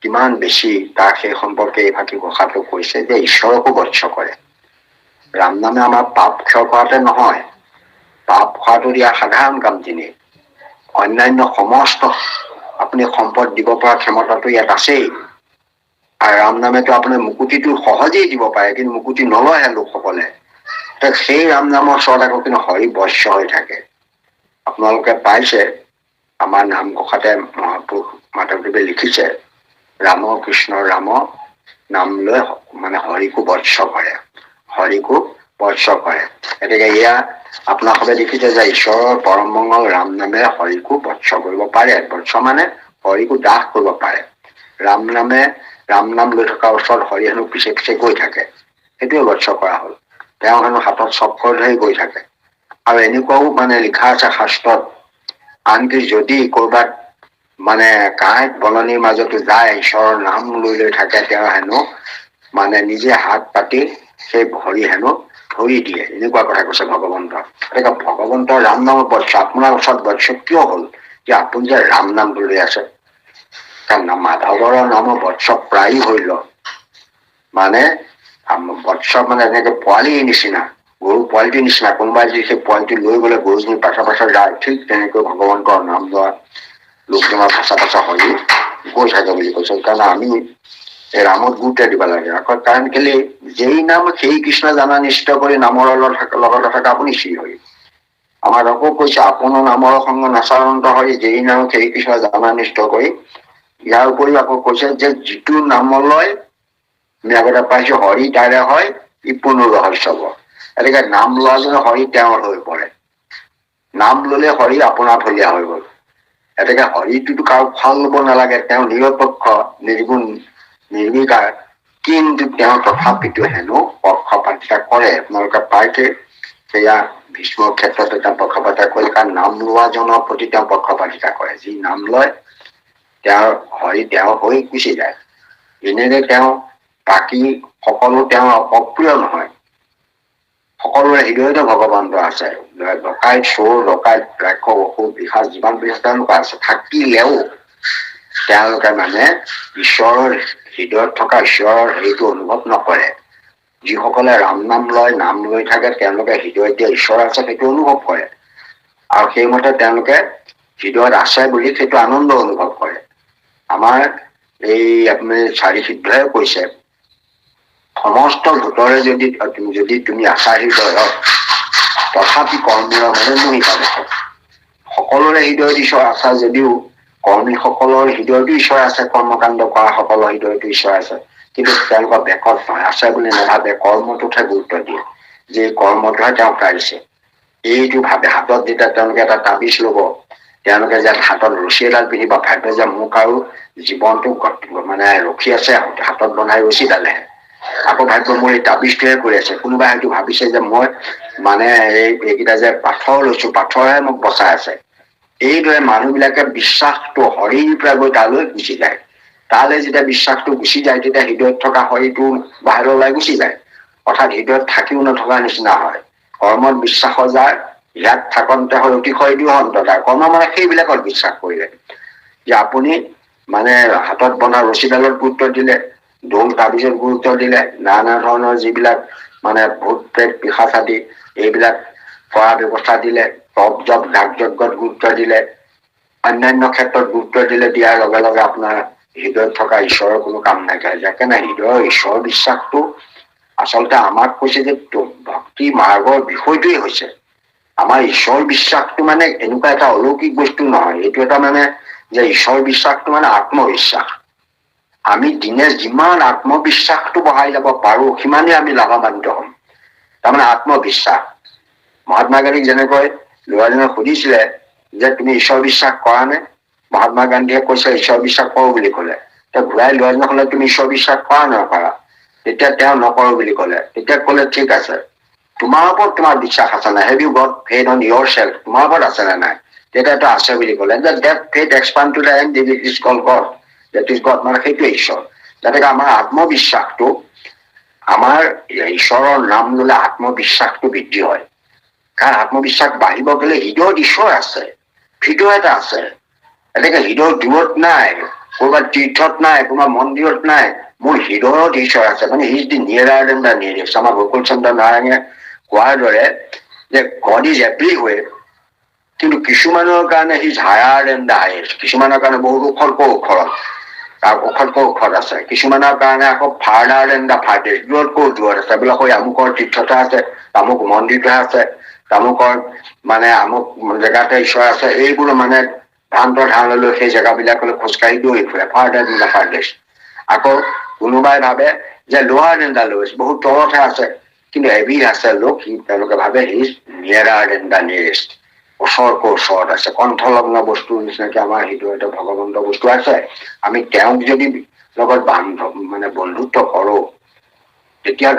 কিমান বেছি তাৰ সেই সম্পৰ্কে এই ভাষী ঘোষাটো কৈছে যে ঈশ্বৰকো বৎস কৰে। ৰাম নামে আমাৰ পাপ ক্ষয় কৰাতে নহয়, পাপ খোৱাটো দিয়া সাধাৰণ কাম। তিনি অন্যান্য সমস্ত আপুনি সম্পদ দিব পৰা ক্ষমতাটো ইয়াত আছেই। আৰু ৰাম নামেতো আপুনি মুকুতিটো সহজেই দিব পাৰে, কিন্তু মুকুতি নলয় লোকসকলে। সেই ৰাম নামৰ ওচৰত আকৌ কিন্তু হৰি বৈশ্য হৈ থাকে। আপোনালোকে পাইছে আমাৰ নামঘোষাতে মহাপুৰুষ মাধৱদেৱে লিখিছে, ৰাম কৃষ্ণ ৰাম নাম লৈ মানে হৰিকো বৎস কৰে, হৰিকো বৎস কৰে। গতিকে এয়া আপোনালোকে দেখিছে যে ঈশ্বৰৰ পৰম মংগল ৰাম নামে হৰিকো বৎস কৰিব পাৰে। বৎস মানে হৰিকো দাস কৰিব পাৰে। ৰাম নাম লৈ থকাৰ ওচৰত হৰি হেনো পিছে পিছে গৈ থাকে, সেইটোৱে বৎস কৰা হল। তেওঁ হেনো হাতত চক্ৰ ধৰি গৈ থাকে। আৰু এনেকুৱাও মানে লিখা আছে শাস্ত্ৰত, আনকি যদি কৰবাত মানে কাঁইট বননিৰ মাজতো যায় ঈশ্বৰৰ নাম লৈ লৈ থাকে, তেওঁ হেনো মানে নিজে হাত পাতি সেই ভৰি হেনো ধৰি দিয়ে, এনেকুৱা কথা কৈছে ভগৱন্ত। গতিকে ভগৱন্তৰ ৰাম নামৰ বৎস আপোনাৰ ওচৰত বৎস কিয় হল যে আপুনি যে ৰাম নাম লৈ আছে? কাৰণ মাধৱৰ নামৰ বৎস প্ৰায়ী হইল, মানে বৎস মানে এনেকে পোৱালিৰ নিচিনা, গৰু পোৱালিটোৰ নিচিনা। কোনোবাই যদি সেই পোৱালিটো লৈ গলে গৰুজনী পাছা পাছা যায়, ঠিক তেনেকৈ ভগৱন্তৰ নাম লোৱা লোকজনৰ পাছা পাছা হৈ গৈ থাকে বুলি কৈছে। সেইকাৰণে আমি এই ৰামত গুৰুত্ব দিব লাগে। আকৌ কাৰণ কেলে যেই নাম সেই কৃষ্ণ জানা নিশ্চিত কৰি নামৰ লগত থকা আপুনি শ্ৰী হৰি। আমাৰ আকৌ কৈছে আপোনাৰ নামৰ সংগ নাচাৰন্ত হৰি, যেই নাম সেই কৃষ্ণ জানা নিষ্ঠ কৰি। ইয়াৰ উপৰিও আকৌ কৈছে যে যিটো নামলৈ আমি আগতে পাইছো হৰি তাৰে হয় ই পুনৰ ৰহস্যব। গতিকে নাম লোৱাজনে হৰি তেওঁৰ হৈ পৰে, নাম ললে হৰি আপোনাৰ ফলীয়া হৈ গল। গতিকে হৰিটোতো কাৰো ফল লব নালাগে, তেওঁ নিৰপেক্ষ নিৰ্গুণ নিৰ্বিকাৰ, কিন্তু তেওঁ তথাপিতো হেনো পক্ষপাতিতা কৰে। আপোনালোকে পাইছে সেয়া ভীষ্মৰ ক্ষেত্ৰত তেওঁ পক্ষপাতিতা কৰে, কাৰণ নাম লোৱাজনৰ প্ৰতি তেওঁ পক্ষপাতিতা কৰে। যি নাম লয় তেওঁৰ হৰি তেওঁ হৈ গুচি যায়। এনেৰে তেওঁ বাকী সকলো তেওঁ অপ্ৰিয় নহয়, সকলোৰে হৃদয়তে ভগৱন্ত আছে। ডকাইত চোৰ ডকাইত ৰাক্ষস অসুৰ পিশাচ যিমান বিলাক তেওঁলোকৰ আছে, থাকিলেও তেওঁলোকে মানে ঈশ্বৰৰ হৃদয়ত থকা ঈশ্বৰৰ হেৰিটো অনুভৱ নকৰে। যিসকলে ৰাম নাম লয়, নাম লৈ থাকে, তেওঁলোকে হৃদয়ত যে ঈশ্বৰ আছে সেইটো অনুভৱ কৰে, আৰু সেইমতে তেওঁলোকে হৃদয়ত আছে বুলি সেইটো আনন্দ অনুভৱ কৰে। আমাৰ এই আপুনি চাৰি সিদ্ধই কৈছে, সমস্ত ভূতৰে যদি তুমি আছা হৃদয়ত, তথাপি কৰ্মীৰ মানে মোহিত দেখক। সকলোৰে হৃদয়ত ঈশ্বৰ আছা যদিও কৰ্মীসকলৰ হৃদয়তো ঈশ্বৰ আছে, কৰ্মকাণ্ড কৰা সকলৰ হৃদয়তো ঈশ্বৰ আছে, কিন্তু তেওঁলোকৰ বেকত নহয়, আছে বুলি নাভাবে, কৰ্মটোতহে গুৰুত্ব দিয়ে, যে কৰ্মটোহে তেওঁ পাৰিছে এইটো ভাবে। হাতত যেতিয়া তেওঁলোকে এটা তাবিজ লব, তেওঁলোকে যে হাতত ৰছী এডাল পিন্ধিব, ভাবে যে মোক আৰু জীৱনটো মানে ৰখি আছে হাতত বনাই ৰছীডালেহে। আকৌ ভাবিব মোৰ এই তাবিজটোহে কৰি আছে। কোনোবাই হয়তো ভাবিছে যে মই মানে এইকেইটা যে পাথৰ লৈছো, পাথৰহে মোক বচাই আছে। এইদৰে মানুহ বিলাকে বিশ্বাসটো হৰিৰ পৰা গৈ তালৈ গুচি যায়। তালৈ যেতিয়া বিশ্বাসটো গুচি যায়, তেতিয়া হৃদয়ত থকা হৰিটো বাহিৰলৈ ওলাই গুচি যায়, অৰ্থাৎ হৃদয়ত থাকিও নথকা নিচিনা হয়। কৰ্মত বিশ্বাসৰ যাৰ ইয়াত থাকন্তে হয় অতিশয় দিহন্ত তাৰ। কৰ্ম মানে সেইবিলাকত বিশ্বাস কৰিলে, যে আপুনি মানে হাতত বনা ৰছীডালত গুৰুত্ব দিলে, দৌল তাবিজত গুৰুত্ব দিলে, নানা ধৰণৰ যিবিলাক মানে ভূত প্ৰেত পিশাচ আদি এইবিলাক কৰা ব্যৱস্থা দিলে, তপ জপ যাগ যজ্ঞত গুৰুত্ব দিলে, অন্যান্য ক্ষেত্ৰত গুৰুত্ব দিলে, দিয়াৰ লগে লগে আপোনাৰ হৃদয়ত থকা ঈশ্বৰৰ কোনো কাম নাইকিয়া যায়। সেইকাৰণে হৃদয়ৰ ঈশ্বৰ বিশ্বাসটো আচলতে আমাক কৈছে যে ভক্তি মাৰ্গৰ বিষয়টোৱে হৈছে আমাৰ ঈশ্বৰ বিশ্বাসটো মানে এনেকুৱা এটা অলৌকিক বস্তু নহয়। এইটো এটা মানে যে ঈশ্বৰ বিশ্বাসটো মানে আত্মবিশ্বাস। আমি দিনে যিমান আত্মবিশ্বাসটো বঢ়াই যাব পাৰো, সিমানেই আমি লাভৱান্বিত হম। তাৰমানে আত্মবিশ্বাস। মহাত্মা গান্ধীক যেনেকৈ ল'ৰাজনে সুধিছিলে যে তুমি ঈশ্বৰ বিশ্বাস কৰা নে? মহাত্মা গান্ধীয়ে কৈছে ঈশ্বৰ বিশ্বাস কৰো বুলি কলে। তেওঁ ঘূৰাই ল'ৰাজনে কলে তুমি ঈশ্বৰ বিশ্বাস কৰা নকৰা? তেতিয়া তেওঁ নকৰো বুলি কলে। তেতিয়া কলে ঠিক আছে, তোমাৰ ওপৰত তোমাৰ বিশ্বাস আছে নাই? Have you got faith on yourself? তোমাৰ ওপৰত আছে নে নাই? তেতিয়াতো আছে বুলি কলে। that faith expand to the end is called God. that is God, মানে সেইটোৱে ঈশ্বৰ। গতিকে আমাৰ আত্মবিশ্বাসটো, আমাৰ ঈশ্বৰৰ নাম ললে আত্মবিশ্বাসটো বৃদ্ধি হয়। কাৰণ আত্মবিশ্বাস বাঢ়িব গলে হৃদয়ত ঈশ্বৰ আছে, ভিতৰত আছে। এনেকে হৃদয় দূৰত নাই, কৰবাত তীৰ্থত নাই, কৰবাত মন্দিৰত নাই, মোৰ হৃদয়ত ঈশ্বৰ আছে। মানে he is the nearer than the nearest. আমাৰ গোকুল চন্দ্ৰ নাৰায়ণে কোৱাৰ দৰে যে গড ইজ এভৰিৱেৰ, কিন্তু কিছুমানৰ কাৰণে he is higher than the highest. কিছুমানৰ কাৰণে বহুত ওখতকৈ ওখৰত, তাৰ ওখতকৈ ওখত আছে। কিছুমানৰ কাৰণে আকৌ ফাৰ্ডাৰ দেন দা ফাৰ্ডেষ্ট, দূৰতকৈ দূৰত আছে। বোলে কৈ আমুকৰ তীৰ্থতে আছে, আমুক মন্দিৰতে আছে, তামুকৰ মানে আমুক জেগাতে ঈশ্বৰ আছে। এইবোৰ মানে ভ্ৰান্ত ধাৰণা লৈ সেই জেগাবিলাকলৈ খোজকাঢ়ি দৌৰি ফুৰে, ফাৰ্ডাৰ দেন দা ফাৰ্ডেষ্ট। আকৌ কোনোবাই ভাবে যে লোৱাৰ দেন দা লোৱেষ্ট, বহুত তলতহে আছে, কিন্তু এবিধ আছে লোক, তেওঁলোকে ভাবে he is nearer than the nearest, ওচৰতকৈ ওচৰত আছে। কণ্ঠলগ্ন বস্তুৰ নিচিনাকে আমাৰ হৃদয়তে ভগৱন্ত বস্তু আছে। আমি তেওঁক যদি লগত মানে বন্ধুত্ব কৰো, তেতিয়া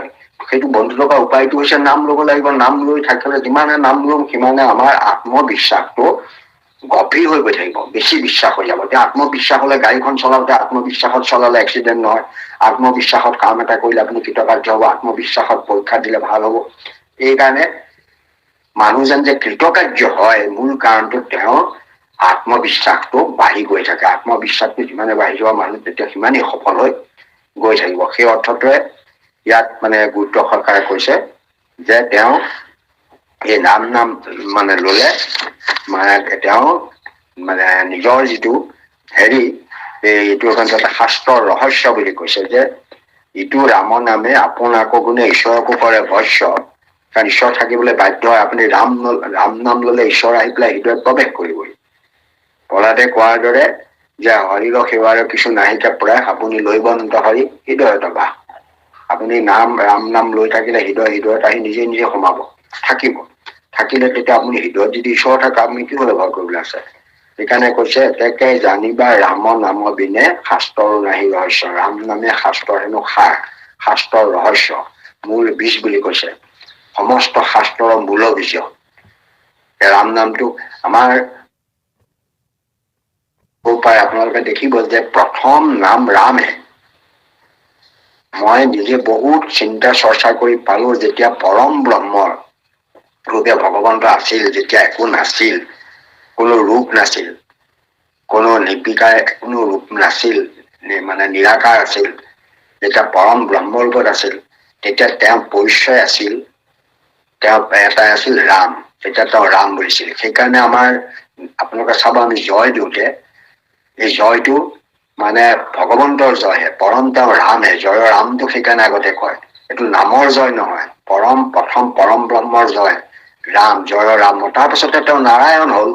সেইটো বন্ধুত্ব কৰা উপায়টো হৈছে নাম লব লাগিব। নাম লৈ থাকিলে যিমানে নাম লম সিমানে আমাৰ আত্মবিশ্বাসটো গভীৰ হৈ গৈ থাকিব, বেছি বিশ্বাস হৈ যাব। এতিয়া আত্মবিশ্বাস হলে গাড়ীখন চলাওঁতে আত্মবিশ্বাসত চলালে এক্সিডেণ্ট নহয়, আত্মবিশ্বাসত কাম এটা কৰিলে আপুনি কৃতকাৰ্য হ'ব, আত্মবিশ্বাসত পৰীক্ষা দিলে ভাল হ'ব। এইকাৰণে মানুহজন যে কৃতকাৰ্য হয় মূল কাৰণটো তেওঁৰ আত্মবিশ্বাসটো বাঢ়ি গৈ থাকে। আত্মবিশ্বাসটো যিমানে বাঢ়ি যাব মানুহ তেতিয়া সিমানেই সফল হৈ গৈ থাকিব। সেই অৰ্থটোৱে ইয়াত মানে গুৰুত্ব সহকাৰে কৈছে যে তেওঁ এই নাম মানে ললে মানে তেওঁ মানে নিজৰ যিটো হেৰি এইটো এটা শাস্ত্ৰৰ ৰহস্য বুলি কৈছে যে ইটো ৰাম নামে আপোনাকো গুণে ঈশ্বৰকো কৰে ভস্য। কাৰণ ঈশ্বৰ থাকিবলৈ বাধ্য হয়। আপুনি ৰাম নাম ললে ঈশ্বৰ আহি পেলাই হৃদয়ত প্ৰৱেশ কৰিবই। প্ৰহ্লাদে কোৱাৰ দৰে যে হৰিৰ সেৱাৰ কিছু নাহিকে প্ৰায় আপুনি লৈব অন্ত হৰি হৃদয়ত বাস। আপুনি ৰাম নাম লৈ থাকিলে হৃদয়ত আহি নিজে নিজে সোমাব, থাকিব। থাকিলে তেতিয়া আপুনি হৃদয়ত যদি ঈশ্বৰ থাকে আপুনি কি হলে ভয় কৰিবলৈ আছে। সেইকাৰণে কৈছে এতেকে জানিবা ৰাম নাম বিনে শাস্ত্ৰৰ নাহি ৰহস্য। ৰাম নামে শাস্ত্ৰৰ হেনো সাৰ, শাস্ত্ৰৰ ৰহস্য, মূল বীজ বুলি কৈছে। সমস্ত শাস্ত্ৰৰ মূল বীজ ৰাম নামটো। আমাৰ পায় আপোনালোকে দেখিব যে প্ৰথম নাম ৰামহে। মই নিজে বহুত চিন্তা চৰ্চা কৰি পালো যেতিয়া পৰম ব্ৰহ্মৰ ৰূপে ভগৱন্ত আছিল, যেতিয়া একো নাছিল, কোনো ৰূপ নাছিল, কোনো নিৰ্বিকাৰ কোনো ৰূপ নাছিল, মানে নিৰাকাৰ আছিল, যেতিয়া পৰম ব্ৰহ্মৰূপত আছিল তেতিয়া তেওঁৰ পৰিচয় আছিল, তেওঁ এটাই আছিল ৰাম। তেতিয়া তেওঁ ৰাম বুলিছিল। সেইকাৰণে আমাৰ আপোনালোকে চাব আমি জয় দিওঁতে এই জয়টো মানে ভগৱন্তৰ জয়হে, পৰম তেওঁ ৰামহে। জয়ৰ ৰামটো সেইকাৰণে আগতে কয়, এইটো নামৰ জয় নহয়, প্ৰথম পৰম ব্ৰহ্মৰ জয় ৰাম, জয়ৰ ৰাম। তাৰপিছতে তেওঁ নাৰায়ণ হল,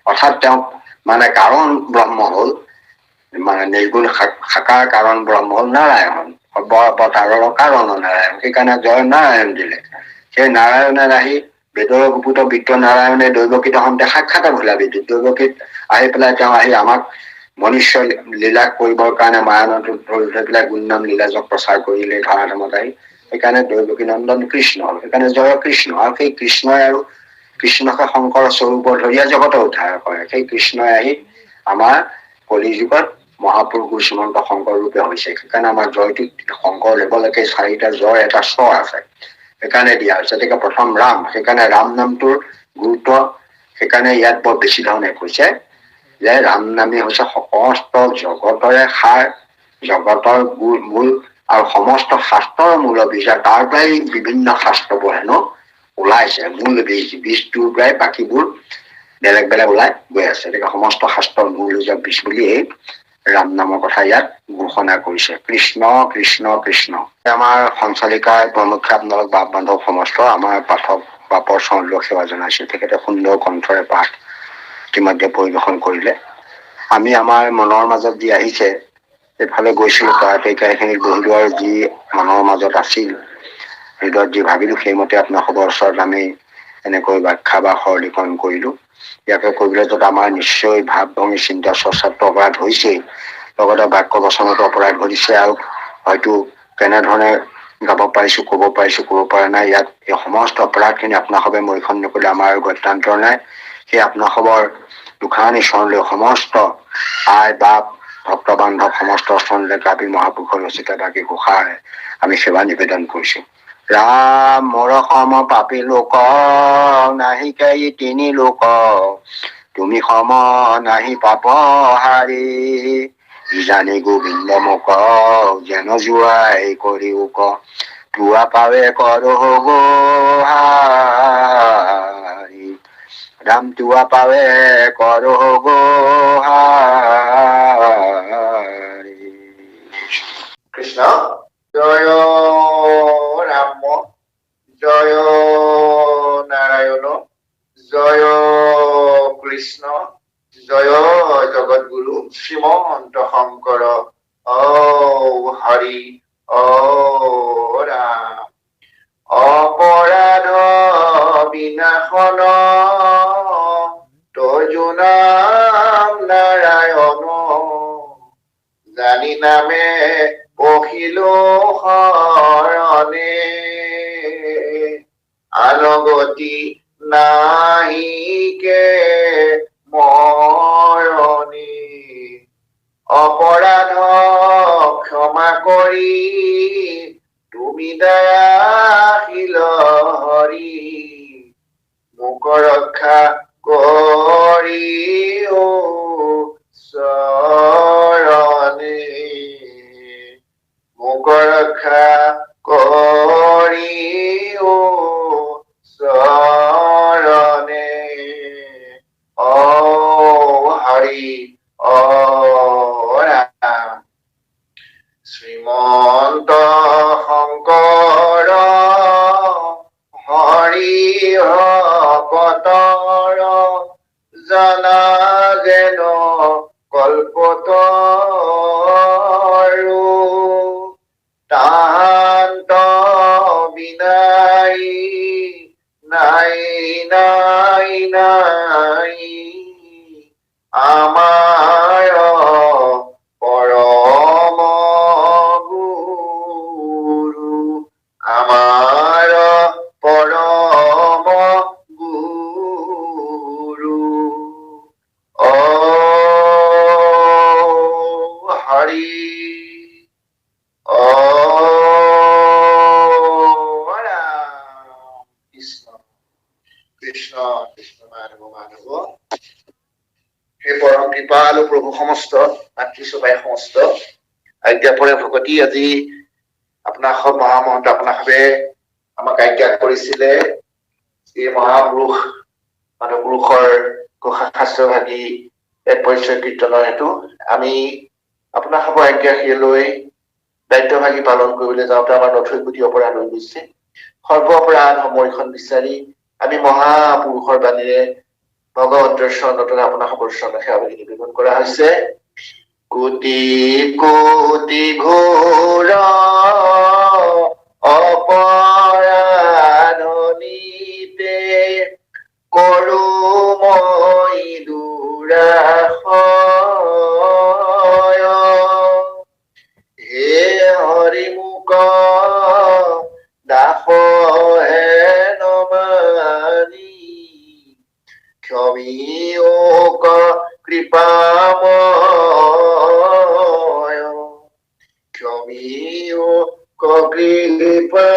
অৰ্থাৎ তেওঁ মানে কাৰণ ব্ৰহ্ম হল, মানে নিৰ্গুণ সাকাৰ কাৰণ ব্ৰহ্ম হল নাৰায়ণ, অৱতাৰৰ কাৰণ নাৰায়ণ। সেইকাৰণে জয় নাৰায়ণ দিলে। সেই নাৰায়ণে আহি বেদৰ গুপুত বিত্ত নাৰায়ণে দৈৱকীত হন্তে সাক্ষাৎ ঘোলাবি। দৈৱকীত আহি পেলাই তেওঁ আহি আমাক মনুষ্য লীলা কৰিবৰ কাৰণে মায়ানদত ধৰি পেলাই গুণনাম লীলাজক প্ৰচাৰ কৰিলে ধৰাধামত আহি। সেইকাৰণে দৈৱকী নন্দন কৃষ্ণ হল, সেইকাৰণে জয় কৃষ্ণ। আৰু সেই কৃষ্ণই আৰু কৃষ্ণকে শংকৰ স্বৰূপৰ ধৰিয়া জগত উদ্ধাৰ কৰে। সেই কৃষ্ণই আহি আমাৰ কলি যুগত মহাপুৰুষ শ্ৰীমন্ত শংকৰ ৰূপে হৈছে। সেইকাৰণে আমাৰ জয়টোত শংকৰদেৱলৈকে 4টা জয়, এটা স্বৰ আছে, সেইকাৰণে দিয়া হৈছে। গতিকে প্ৰথম ৰাম, সেইকাৰণে ৰাম নামটোৰ গুৰুত্ব সেইকাৰণে ইয়াত বৰ বেছি ধৰণে কৈছে যে ৰাম নামেই হৈছে সমস্ত জগতৰে সাৰ, জগতৰ মূল আৰু সমস্ত শাস্ত্ৰৰ মূল বীজ। তাৰ পৰাই বিভিন্ন শাস্ত্ৰবোৰ হেনো ওলাইছে। মূল বীজটোৰ পৰাই বাকীবোৰ বেলেগ বেলেগ ওলাই গৈ আছে। গতিকে সমস্ত শাস্ত্ৰৰ মূল বীজ বুলি এই ৰাম নামৰ কথা ইয়াত ঘোষণা কৰিছে। কৃষ্ণ কৃষ্ণ কৃষ্ণ। আমাৰ সঞ্চালিকাৰ প্ৰমুখ্যে আপোনালোক বাপ বান্ধৱ সমস্ত আমাৰ পাঠক বাপৰ চৰণ সেৱা জনাইছিল। তেখেতে সুন্দৰ কণ্ঠৰে পাঠ ইতিমধ্যে পৰিৱেশন কৰিলে। আমি আমাৰ মনৰ মাজত যি আহিছে, এইফালে গৈছিলো এইখিনিত বহিলো আৰু যি মনৰ মাজত আছিল, হৃদয়ত যি ভাবিলো, সেইমতে আপোনালোকৰ ওচৰত আমি এনেকৈ ব্যাখ্যা বা সৰলীকৰণ কৰিলো। ইয়াকে কৰিবলৈ য'ত আমাৰ নিশ্চয় ভাৱ ভংগী চিন্তা চৰ্চাতো অপৰাধ হৈছেই, লগতে বাক্য বচনতো অপৰাধ ঘটিছে। আৰু হয়তো কেনেধৰণে গাব পাৰিছো, কব পৰা নাই, ইয়াত এই সমস্ত অপৰাধখিনি আপোনাসৱে মৰিখন নকৰিলে আমাৰ গত্যান্তৰ নাই। সেই আপোনাসৱৰ দুখানি চৰণলৈ সমস্ত আই বাপ ভক্ত বান্ধৱ সমস্ত চৰণলৈ গাবি মহাপুৰুষৰ ৰচিত বাকী ঘোষাৰে আমি সেৱা নিবেদন কৰিছো। ৰাম মোৰ সম পাপী লোক নাহিকে ই তিনি লোক, তুমি সম নাহি পাপ হাৰি, জানি গোবিন্দ মোক যেন জোৱাই কৰি উক, পুৱা পাৱে কৰো গোহাৰি, ৰাম তুৱা পাৱে কৰো গোহাৰি। কৃষ্ণ জয় ৰাম, জয় নারায়ণ, জয় কৃষ্ণ, জয় জগৎগুরু শ্রীমন্ত শঙ্কর, ও হরি, ও রাম। অপরাধ বিনাশন তজু নাম নারায়ণ, জানি নামে পহিল শরণে, আনগতি নাহিকে মৰণি অপৰাধ ক্ষমা কৰি তুমি দয়াশীল হৰি মোক ৰক্ষা কৰি চৰণে মোক ৰক্ষা কৰি চৰণে অ হৰি অ ৰাম শ্ৰীমন্ত শংকৰ হৰি ভকতৰ জনা যেন কল্পতৰু তাহান্ত বিনাই নাই নাই নাই আমাৰ পৰম গুৰু আমাৰ পৰম গুৰু অ হৰি অ ৰাম কৃষ্ণ কৃষ্ণ কৃষ্ণ মাধৱ মাধৱ হে পৰম কৃপালু প্ৰভু সমস্ত মাতৃসভাই সমস্ত আজ্ঞাপৰে ভকতি আজি আপোনাসৱ মহামহন্ত আপোনাসৱে আমাক আজ্ঞা কৰিছিলে এই মহাপুৰুষ মানুহ পুৰুষৰ ঘোষা শাস্ত্ৰভাগী এক পৰিচয় কীৰ্তনৰ হেতু আমি আপোনাসৱৰ আজ্ঞা লৈ দায়িত্বভাগী পালন কৰিবলৈ যাওঁতে আমাৰ নথৈ গুটি অপৰাধ হৈ গৈছে সৰ্ব অপৰাধ সমৰীখন বিচাৰি আমি মহাপুৰুষৰ বাণীৰে ভগৱন্তৰ চৰণত আপোনাসৱৰ চৰণত সেৱা নিবেদন কৰা হৈছে কোটি কোটি ঘোৰ অপৰাধনীতে কৰো মই দুৰাশয় হে হৰি মোক দাস হে নমানি ক্ষমীয়োক কৃপাময় ক্ষমীয়োক কৃপা